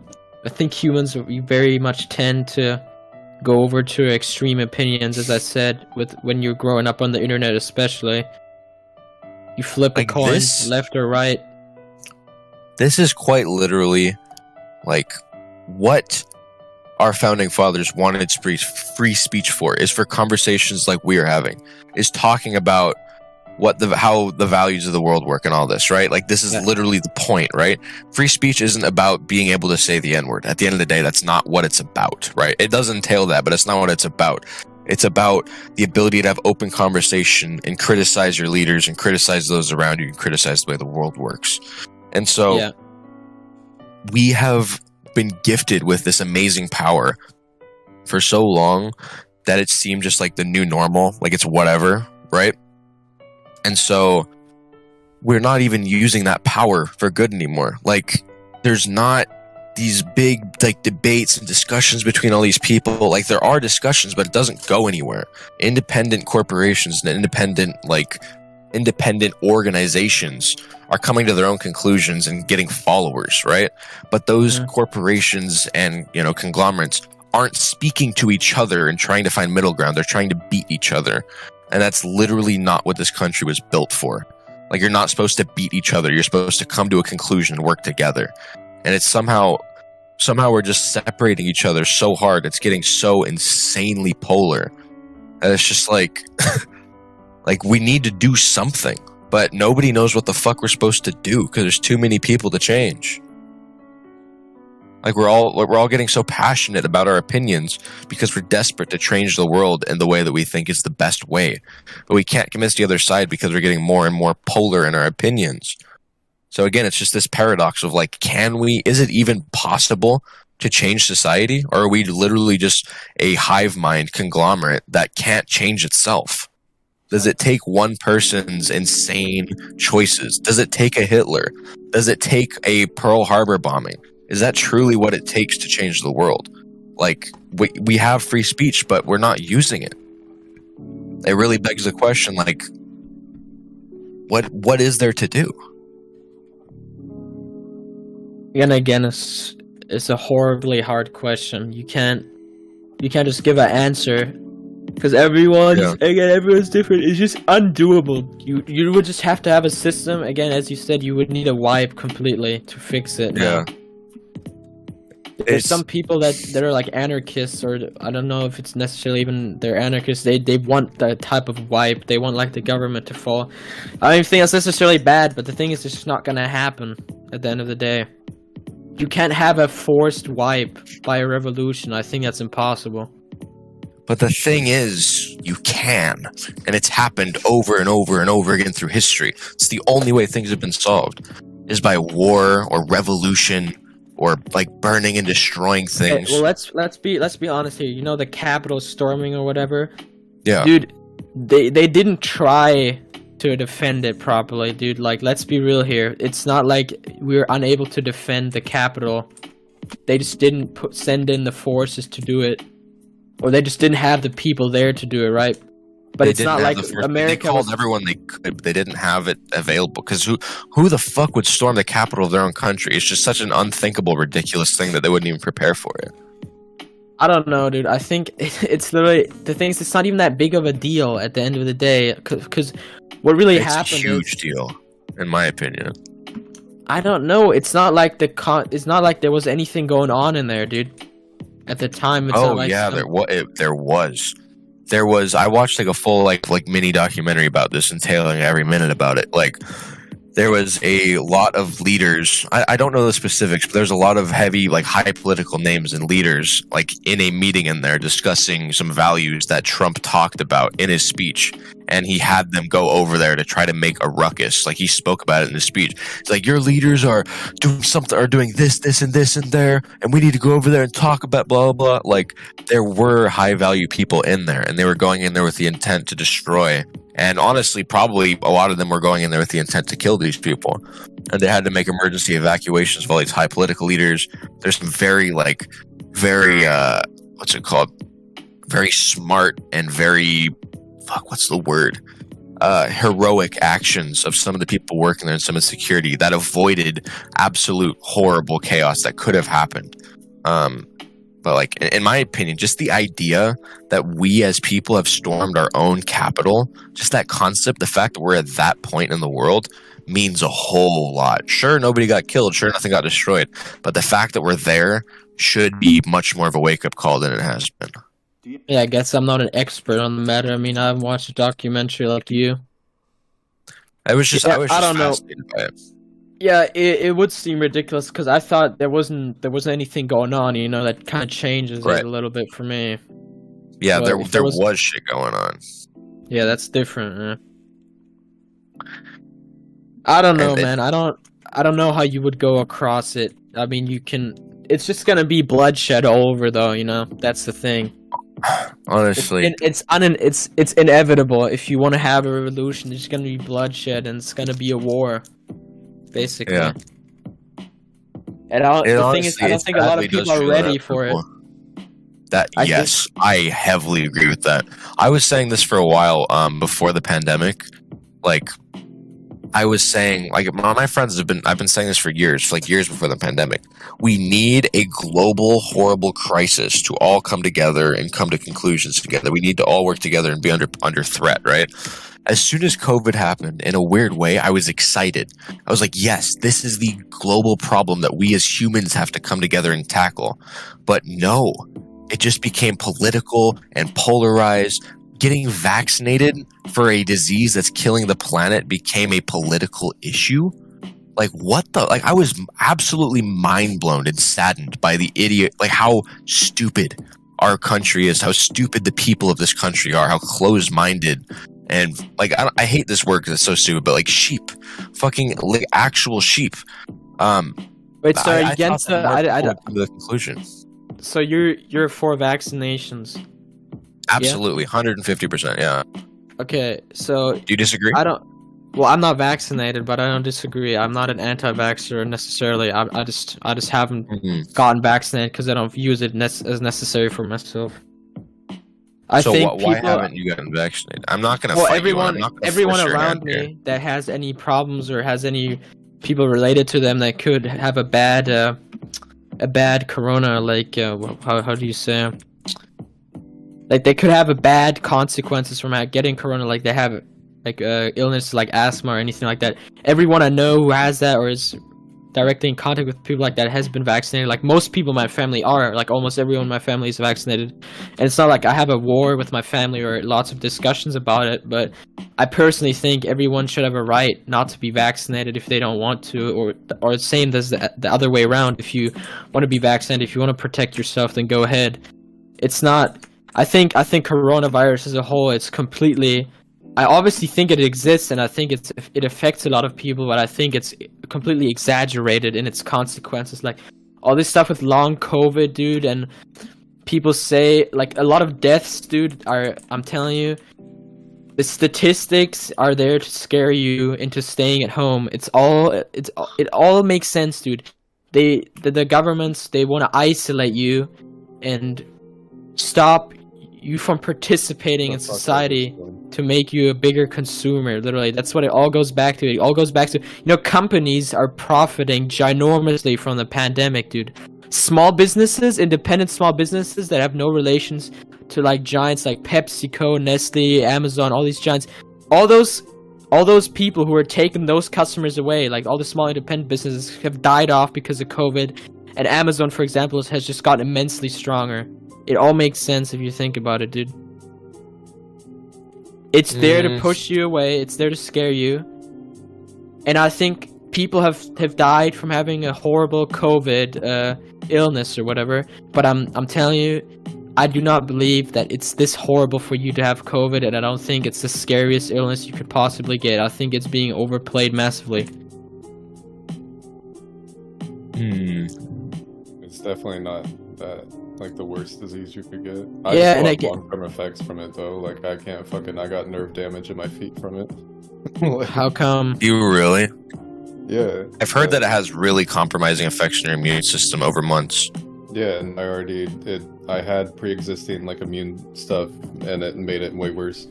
I think humans very much tend to go over to extreme opinions, as I said, when you're growing up on the internet, especially. You flip a coin left or right. This is quite literally like what our founding fathers wanted free speech for, is for conversations like we are having, is talking about how the values of the world work and all this, right? Like, this is literally the point, right? Free speech isn't about being able to say the N-word. At the end of the day, that's not what it's about, right? It does entail that, but it's not what it's about. It's about the ability to have open conversation and criticize your leaders and criticize those around you and criticize the way the world works. And so we have been gifted with this amazing power for so long that it seemed just like the new normal, like it's whatever, right? And so we're not even using that power for good anymore. Like, there's not these big like debates and discussions between all these people. Like, there are discussions, but it doesn't go anywhere. Independent corporations and independent organizations are coming to their own conclusions and getting followers, right? But those corporations and, you know, conglomerates aren't speaking to each other and trying to find middle ground. They're trying to beat each other. And that's literally not what this country was built for. Like, you're not supposed to beat each other. You're supposed to come to a conclusion and work together. And it's somehow we're just separating each other so hard. It's getting so insanely polar. And it's just like, like, we need to do something, but nobody knows what the fuck we're supposed to do because there's too many people to change. Like, we're all getting so passionate about our opinions because we're desperate to change the world in the way that we think is the best way. But we can't convince the other side because we're getting more and more polar in our opinions. So again, it's just this paradox of like, is it even possible to change society? Or are we literally just a hive mind conglomerate that can't change itself? Does it take one person's insane choices? Does it take a Hitler? Does it take a Pearl Harbor bombing? Is that truly what it takes to change the world? Like, we have free speech, but we're not using it. It really begs the question, like, what is there to do? And again, it's a horribly hard question. You can't just give an answer because everyone's different. It's just undoable. You would just have to have a system. Again, as you said, you would need a wipe completely to fix it. Yeah. There's some people that are like anarchists, or I don't know if it's necessarily even they're anarchists. They want that type of wipe. They want like the government to fall. I don't think that's necessarily bad, but the thing is, it's just not gonna happen at the end of the day. You can't have a forced wipe by a revolution. I think that's impossible. But the thing is, you can, and it's happened over and over and over again through history. It's the only way things have been solved, is by war or revolution. Or like burning and destroying things. Well, let's be honest here. You know, the Capitol storming or whatever. Yeah, dude, they didn't try to defend it properly, dude. Like, let's be real here. It's not like we were unable to defend the Capitol. They just didn't send in the forces to do it, or they just didn't have the people there to do it, right? But They it's didn't not have like the force. America They called was. everyone they could, but they didn't have it available. Because who the fuck would storm the capital of their own country? It's just such an unthinkable, ridiculous thing that they wouldn't even prepare for it. I don't know, dude. I think it's literally the thing is it's not even that big of a deal at the end of the day. Because what really It's a happened huge is, deal, in my opinion. I don't know. It's not like it's not like there was anything going on in there, dude. At the time, it's Oh not like yeah, there was. There was. I watched like a full like mini documentary about this, entailing every minute about it. Like, there was a lot of leaders. I don't know the specifics, but there's a lot of heavy, like high political names and leaders, like in a meeting in there discussing some values that Trump talked about in his speech. And he had them go over there to try to make a ruckus. Like, he spoke about it in his speech. It's like, your leaders are doing something, are doing this, and this, and there, and we need to go over there and talk about blah, blah, blah. Like, there were high value people in there, and they were going in there with the intent to destroy. And honestly, probably a lot of them were going in there with the intent to kill these people. And they had to make emergency evacuations of all these high political leaders. There's some very, what's it called? Very smart and very, what's the word? Heroic actions of some of the people working there in some of the security that avoided absolute horrible chaos that could have happened. But like, in my opinion, just the idea that we as people have stormed our own capital, just that concept, the fact that we're at that point in the world means a whole lot. Sure, nobody got killed. Sure, nothing got destroyed. But the fact that we're there should be much more of a wake-up call than it has been. Yeah, I guess I'm not an expert on the matter. I mean, I haven't watched a documentary like you. I was just I don't know. fascinated by it. Yeah, it would seem ridiculous because I thought there wasn't anything going on. You know, that kind of changes it a little bit for me. Yeah, But there was shit going on. Yeah, that's different. Man. I don't know, man. I don't know how you would go across it. I mean, you can. It's just gonna be bloodshed all over, though. You know, that's the thing. Honestly, it's inevitable. If you want to have a revolution, there's gonna be bloodshed, and it's gonna be a war, basically. Yeah. And the thing is, I don't think a lot of people are ready for it. I heavily agree with that. I was saying this for a while before the pandemic. Like, I was saying, like, my friends I've been saying this for years, like years before the pandemic. We need a global, horrible crisis to all come together and come to conclusions together. We need to all work together and be under threat, right? As soon as COVID happened, in a weird way, I was excited. I was like, yes, this is the global problem that we as humans have to come together and tackle. But no, it just became political and polarized. Getting vaccinated for a disease that's killing the planet became a political issue. Like, what the? Like, I was absolutely mind blown and saddened by the idiot, like how stupid our country is, how stupid the people of this country are, how closed minded. And like, I hate this word because it's so stupid, but like sheep, fucking like actual sheep. Wait, so are you against the conclusion? So you're for vaccinations? Absolutely, 150%. Yeah. Okay, so do you disagree? Well, I'm not vaccinated, but I don't disagree. I'm not an anti-vaxxer necessarily. I just haven't gotten vaccinated because I don't view it as necessary for myself. Why haven't you gotten vaccinated? I'm not gonna. Fight everyone around me that has any problems or has any people related to them that could have a bad corona, like how do you say? Like, they could have a bad consequences from getting corona, like they have like illness like asthma or anything like that. Everyone I know who has that or is directly in contact with people like that has been vaccinated. Like, most people in my family are, like almost everyone in my family is vaccinated. And it's not like I have a war with my family or lots of discussions about it, but I personally think everyone should have a right not to be vaccinated if they don't want to, or the same as the other way around. If you want to be vaccinated, if you want to protect yourself, then go ahead. It's not. I think coronavirus as a whole, it's completely. I obviously think it exists, and I think it affects a lot of people, but I think it's completely exaggerated in its consequences. Like, all this stuff with long COVID, dude, and people say, like, a lot of deaths, dude, I'm telling you, the statistics are there to scare you into staying at home. It all makes sense, dude. The governments, they want to isolate you and stop you from participating in society to make you a bigger consumer. Literally, that's what it all goes back to. It all goes back to, you know, companies are profiting ginormously from the pandemic, dude. Small businesses, independent small businesses that have no relations to like giants like PepsiCo, Nestle, Amazon, all these giants, all those people who are taking those customers away, like all the small independent businesses, have died off because of COVID. And Amazon, for example, has just gotten immensely stronger. It all makes sense if you think about it, dude. It's there to push you away. It's there to scare you. And I think people have died from having a horrible COVID illness or whatever. But I'm telling you, I do not believe that it's this horrible for you to have COVID, and I don't think it's the scariest illness you could possibly get. I think it's being overplayed massively. It's definitely not that like the worst disease you could get. Yeah, I and just long-term effects from it though. Like I got nerve damage in my feet from it. How come? You really? Yeah. I've heard that it has really compromising effects on your immune system over months. Yeah, and I had pre-existing like immune stuff, and it made it way worse.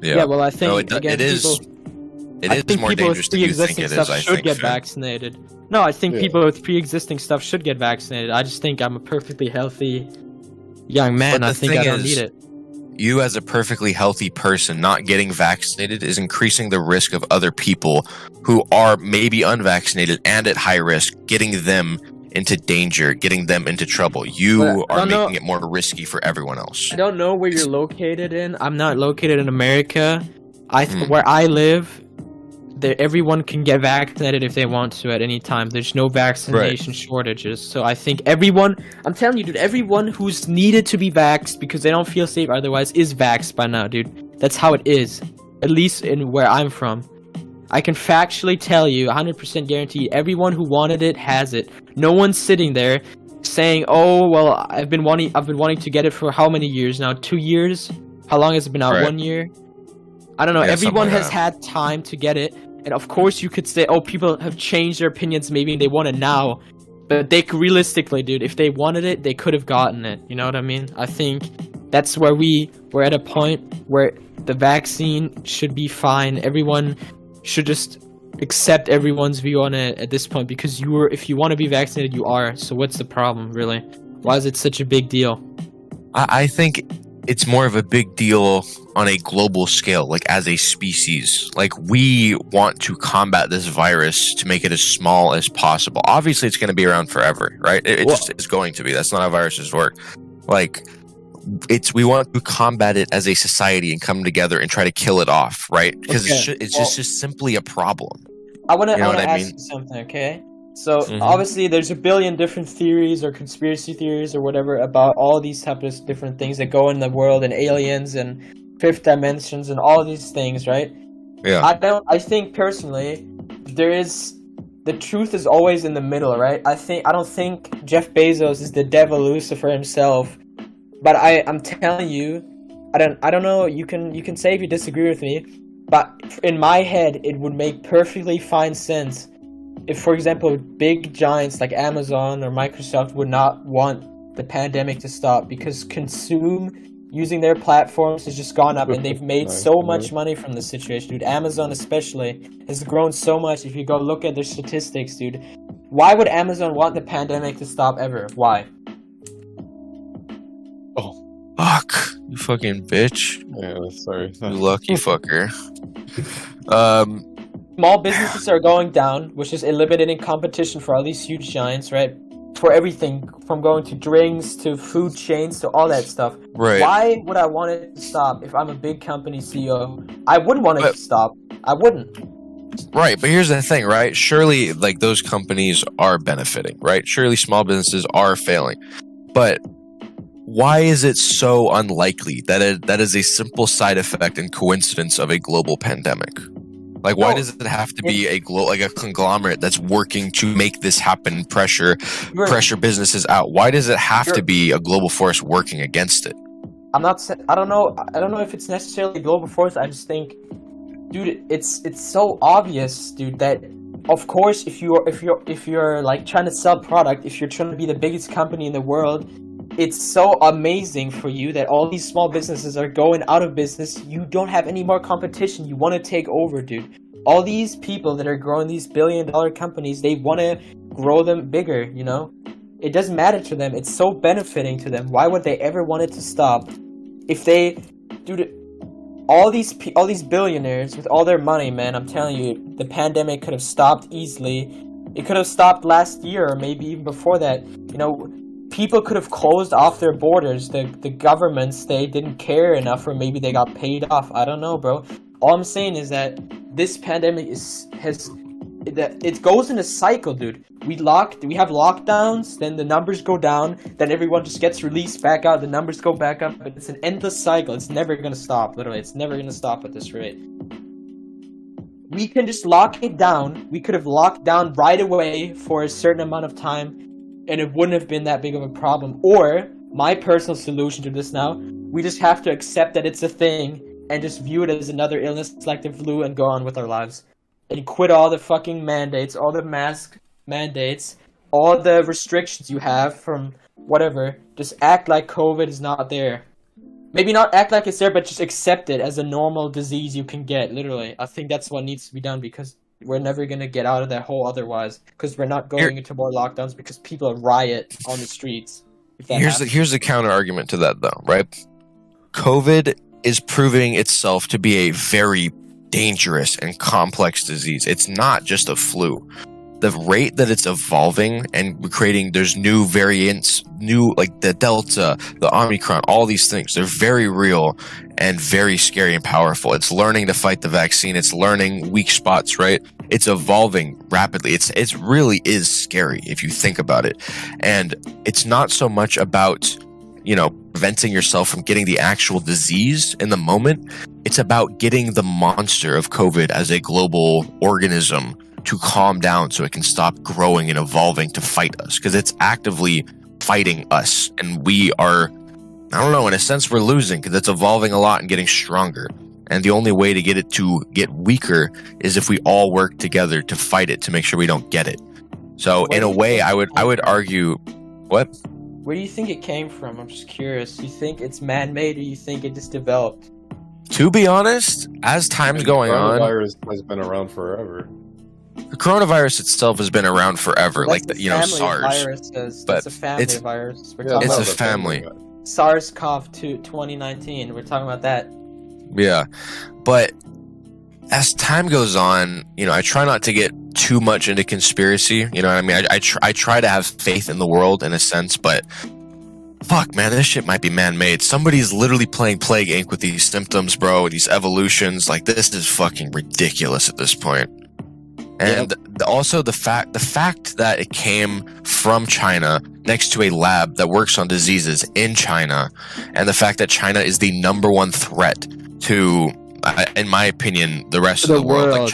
Yeah, well, I think no, again, it is more dangerous than you think it is. I should think get vaccinated. No, I think people with pre-existing stuff should get vaccinated. I just think I'm a perfectly healthy young man. I think I don't need it. You as a perfectly healthy person not getting vaccinated is increasing the risk of other people who are maybe unvaccinated and at high risk, getting them into danger, getting them into trouble. You are making it more risky for everyone else. I don't know where you're located in. I'm not located in America. Where I live, everyone can get vaccinated if they want to at any time. There's no vaccination shortages. So I think everyone, I'm telling you, dude, everyone who's needed to be vaxxed because they don't feel safe otherwise is vaxxed by now, dude. That's how it is. At least in where I'm from. I can factually tell you, 100% guaranteed, everyone who wanted it has it. No one's sitting there saying, "Oh, well, I've been wanting to get it for how many years now? 2 years? How long has it been out? 1 year? I don't know. Yeah, everyone like has had time to get it, and of course you could say, "Oh, people have changed their opinions. Maybe they want it now." But they realistically, dude, if they wanted it, they could have gotten it. You know what I mean? I think that's where we're at a point where the vaccine should be fine. Everyone should just accept everyone's view on it at this point, because if you want to be vaccinated, you are. So what's the problem, really? Why is it such a big deal? I think it's more of a big deal on a global scale, like as a species. Like, we want to combat this virus to make it as small as possible. Obviously, it's going to be around forever, right? It just is going to be. That's not how viruses work. Like, we want to combat it as a society and come together and try to kill it off, right? Because it's just simply a problem. I want to ask you something, okay? So obviously there's a billion different theories or conspiracy theories or whatever about all these types of different things that go in the world, and aliens and fifth dimensions and all these things, right? Yeah. I think personally the truth is always in the middle, right? I don't think Jeff Bezos is the devil Lucifer himself. But I'm telling you, I don't know, you can say if you disagree with me, but in my head it would make perfectly fine sense if, for example, big giants like Amazon or Microsoft would not want the pandemic to stop, because using their platforms has just gone up, and they've made so much money from the situation, dude. Amazon especially has grown so much. If you go look at their statistics, dude, why would Amazon want the pandemic to stop ever? Why? Fuck, you fucking bitch. Yeah, sorry. You lucky fucker. Small businesses are going down, which is eliminating competition for all these huge giants, right? For everything, from going to drinks, to food chains, to all that stuff. Right. Why would I want it to stop if I'm a big company CEO? I wouldn't want it to stop. I wouldn't. Right, but here's the thing, right? Surely, like, those companies are benefiting, right? Surely small businesses are failing. But why is it so unlikely that is a simple side effect and coincidence of a global pandemic? Like, why does it have to be a conglomerate that's working to make this happen, pressure businesses out? Why does it have to be a global force working against it? I don't know if it's necessarily a global force. I just think, dude, it's so obvious, dude, that of course if you're like trying to sell product, if you're trying to be the biggest company in the world, it's so amazing for you that all these small businesses are going out of business. You don't have any more competition. You want to take over, dude. All these people that are growing these billion-dollar companies, they want to grow them bigger, you know? It doesn't matter to them. It's so benefiting to them. Why would they ever want it to stop? If they, dude, all these billionaires with all their money, man, I'm telling you, the pandemic could have stopped easily. It could have stopped last year or maybe even before that. You know, people could have closed off their borders. The governments, they didn't care enough, or maybe they got paid off. I don't know, bro. All I'm saying is that this pandemic it goes in a cycle, dude. We have lockdowns, then the numbers go down, then everyone just gets released back out, the numbers go back up, but it's an endless cycle. It's never gonna stop, literally. It's never gonna stop at this rate. We can just lock it down. We could have locked down right away for a certain amount of time, and it wouldn't have been that big of a problem. Or, my personal solution to this now, we just have to accept that it's a thing, and just view it as another illness like the flu and go on with our lives. And quit all the fucking mandates, all the mask mandates, all the restrictions you have from whatever. Just act like COVID is not there. Maybe not act like it's there, but just accept it as a normal disease you can get, literally. I think that's what needs to be done, because we're never going to get out of that hole otherwise. Because we're not going into more lockdowns because people riot on the streets. Here's the counter argument to that, though, right? COVID is proving itself to be a very dangerous and complex disease. It's not just a flu. The rate that it's evolving and creating, there's new variants, like the Delta, the Omicron, all these things, they're very real and very scary and powerful. It's learning to fight the vaccine. It's learning weak spots, right? It's evolving rapidly. It really is scary if you think about it. And it's not so much about, you know, preventing yourself from getting the actual disease in the moment. It's about getting the monster of COVID as a global organism to calm down so it can stop growing and evolving to fight us, because it's actively fighting us, and we are, I don't know, in a sense we're losing because it's evolving a lot and getting stronger, and the only way to get it to get weaker is if we all work together to fight it, to make sure we don't get it. So in a way, I would argue, what? Where do you think it came from? I'm just curious. You think it's man-made, or you think it just developed? To be honest, as time's going on, coronavirus has been around forever. The coronavirus itself has been around forever, like the, SARS. But it's a family virus. It's a family. SARS-CoV-2 2019. We're talking about that. Yeah, but as time goes on, you know, I try not to get too much into conspiracy. You know what I mean? I try to have faith in the world in a sense, but fuck, man, this shit might be man-made. Somebody's literally playing Plague Inc. with these symptoms, bro, these evolutions. Like, this is fucking ridiculous at this point. And also the fact that it came from China next to a lab that works on diseases in China, and the fact that China is the #1 threat to, in my opinion, the rest of the world. Like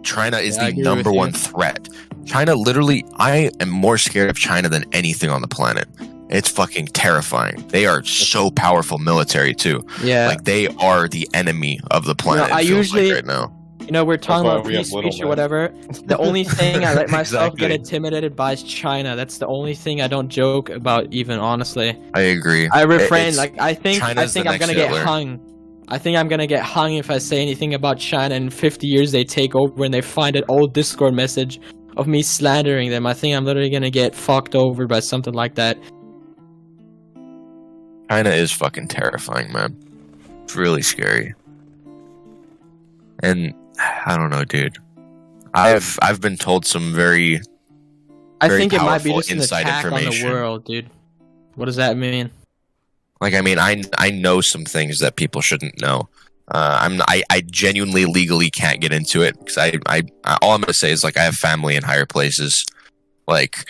China is the #1 threat. China, literally, I am more scared of China than anything on the planet. It's fucking terrifying. They are so powerful military too. Yeah, like they are the enemy of the planet. You know, I usually right now. You know, we're talking about free speech or whatever. The only thing I let myself get intimidated by is China. That's the only thing I don't joke about, even, honestly. I agree. I refrain. I think I'm gonna get hung. I think I'm gonna get hung if I say anything about China. In 50 years, they take over and they find an old Discord message of me slandering them. I think I'm literally gonna get fucked over by something like that. China is fucking terrifying, man. It's really scary. And I don't know, dude. I've been told some very I think it might be just an attack on the world, dude. What does that mean? Like, I mean, I know some things that people shouldn't know. I genuinely legally can't get into it because I all I'm gonna say is, like, I have family in higher places. Like,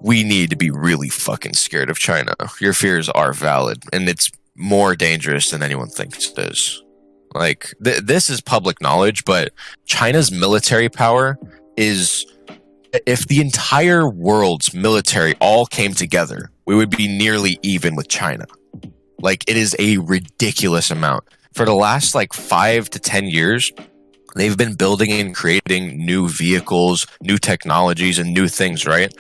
we need to be really fucking scared of China. Your fears are valid, and it's more dangerous than anyone thinks it is. Like, this is public knowledge, but China's military power is, if the entire world's military all came together, we would be nearly even with China. Like, it is a ridiculous amount. For the last, like, 5 to 10 years, they've been building and creating new vehicles, new technologies, and new things, right?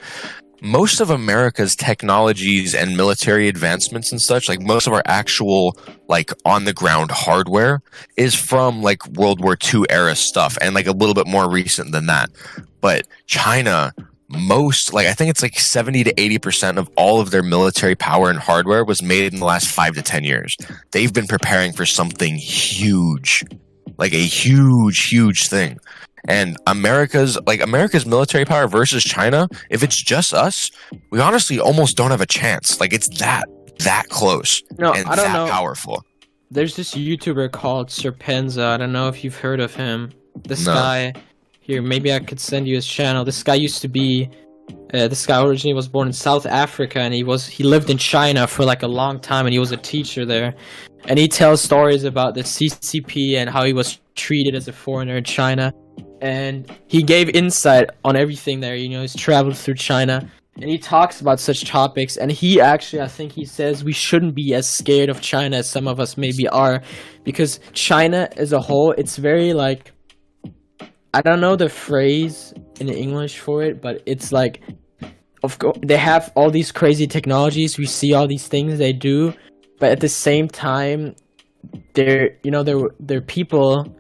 most of America's technologies and military advancements and such, like most of our actual like on the ground hardware is from like World War II era stuff and like a little bit more recent than that. But China, I think it's like 70 to 80% of all of their military power and hardware was made in the last 5 to 10 years. They've been preparing for something huge, like a huge thing. And America's military power versus China, if it's just us, we honestly almost don't have a chance. Like it's that close No, and I don't that know. powerful. There's this YouTuber called swarmz. I don't know if you've heard of him. This No. guy, here, maybe I could send you his channel. This guy used to be, this guy originally was born in South Africa, and he lived in China for like a long time, and he was a teacher there. And he tells stories about the CCP and how he was treated as a foreigner in China. And he gave insight on everything there. You know, he's traveled through China, and he talks about such topics. And he actually, I think he says we shouldn't be as scared of China as some of us maybe are, because China as a whole, it's very like, I don't know the phrase in English for it, but it's like, of course, they have all these crazy technologies. We see all these things they do, but at the same time, their people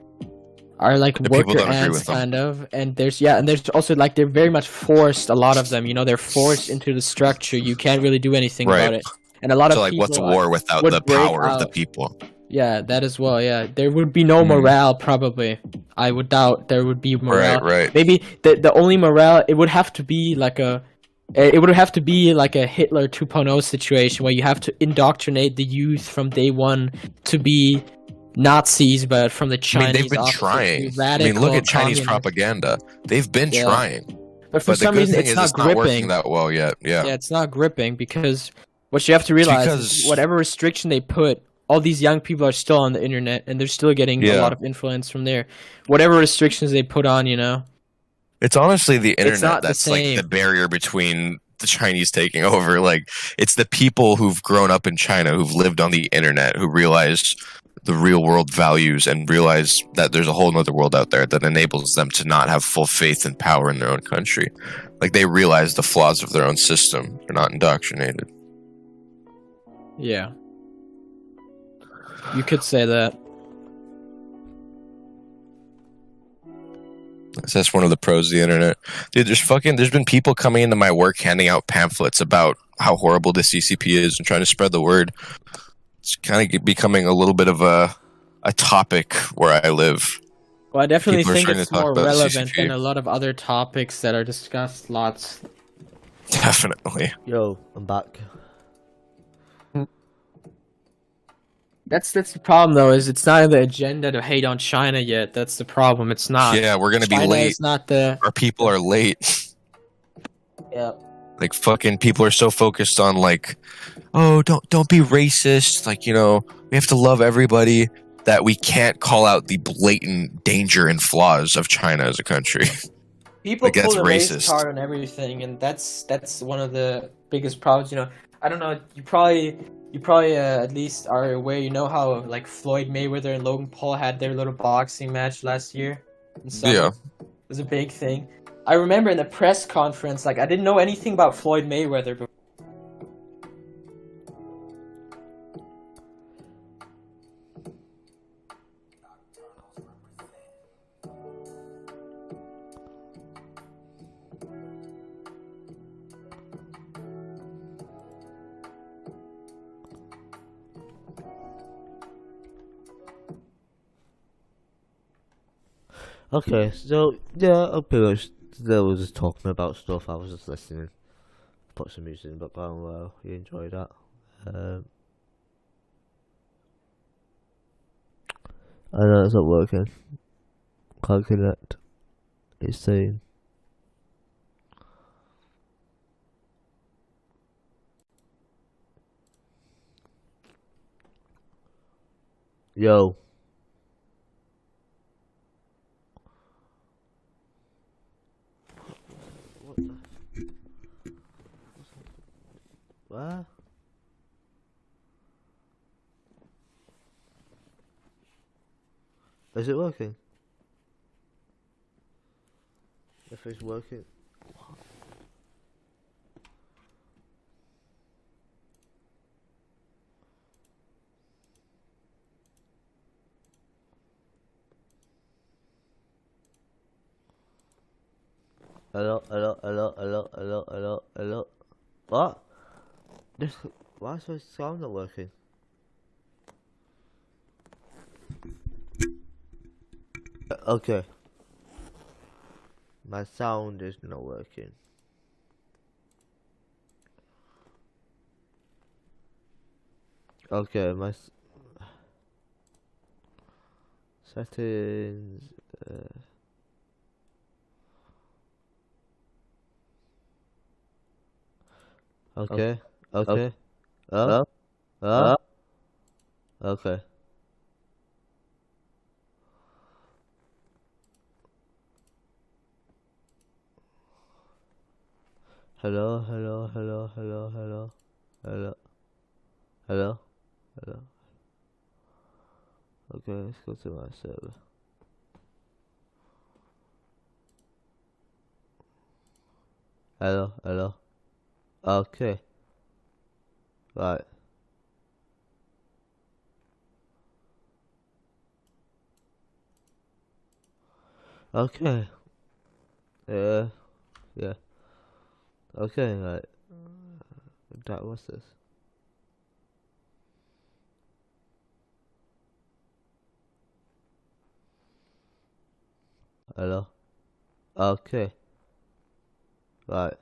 are like worker ants kind of, and there's also like they're very much forced. A lot of them, they're forced into the structure. You can't really do anything about it, and a lot of like people what's war without the power of the people? Yeah, that as well. Yeah, there would be no morale probably. I would doubt there would be morale. Right. Maybe the only morale, it would have to be like a Hitler 2.0 situation where you have to indoctrinate the youth from day one to be Nazis, but from the Chinese. They've been trying. Look at Chinese propaganda. They've been trying. But for some reason, it's not gripping. Working that well yet. Yeah, it's not gripping because what you have to realize is whatever restriction they put, all these young people are still on the internet and they're still getting a lot of influence from there. Whatever restrictions they put on, It's honestly the internet not the that's like same. the barrier between the Chinese taking over. Like, it's the people who've grown up in China, who've lived on the internet, who realize the real world values and realize that there's a whole nother world out there that enables them to not have full faith and power in their own country. Like, they realize the flaws of their own system. They're not indoctrinated. Yeah. You could say that. That's one of the pros of the internet. Dude, there's been people coming into my work handing out pamphlets about how horrible the CCP is and trying to spread the word. It's kind of becoming a little bit of a topic where I live. Well, I definitely People are think starting it's to talk more about the relevant CCP. than a lot of other topics that are discussed lots. Definitely. Yo, I'm back. That's the problem though, is it's not in the agenda to hate on China yet. That's the problem. It's not. Yeah, we're gonna be China late. Is not the. Our people are late. Yeah. Like, fucking people are so focused on like, oh, don't be racist. Like, we have to love everybody, that we can't call out the blatant danger and flaws of China as a country. People Like, pull that's the race racist. card on everything, and that's one of the biggest problems. I don't know. You probably at least are aware. How like Floyd Mayweather and Logan Paul had their little boxing match last year. In summer. Yeah. It was a big thing. I remember in the press conference, like I didn't know anything about Floyd Mayweather. But Okay, so yeah, they were just talking about stuff. I was just listening. Put some music in the background while you enjoy that. I know it's not working. Can't connect. It's saying. Yo. What? Is it working? If it's working. Hello. What? Why is my sound not working? Okay. My sound is not working. Okay, settings. Okay. Okay. Okay. Hello. Okay, let's go to my server. Hello. Okay. Right. Okay. Yeah. Okay, right. What's this? Hello. Okay. Right.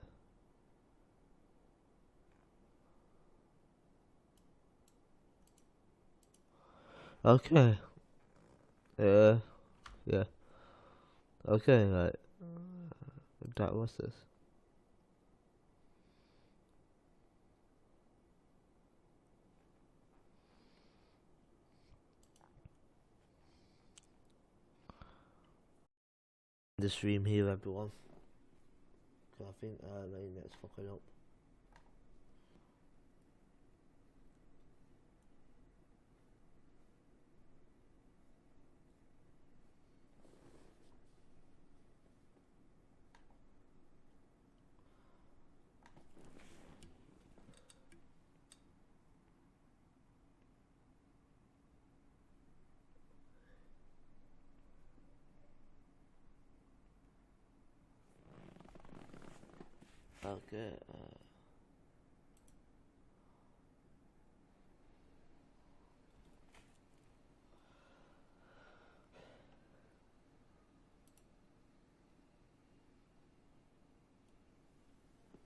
Okay. Yeah. Okay, right. What's this? The stream here, everyone. I think my internet's fucking up. Okay.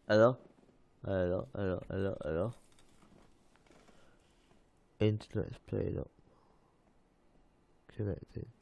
Hello. Internet's played up. Connecting.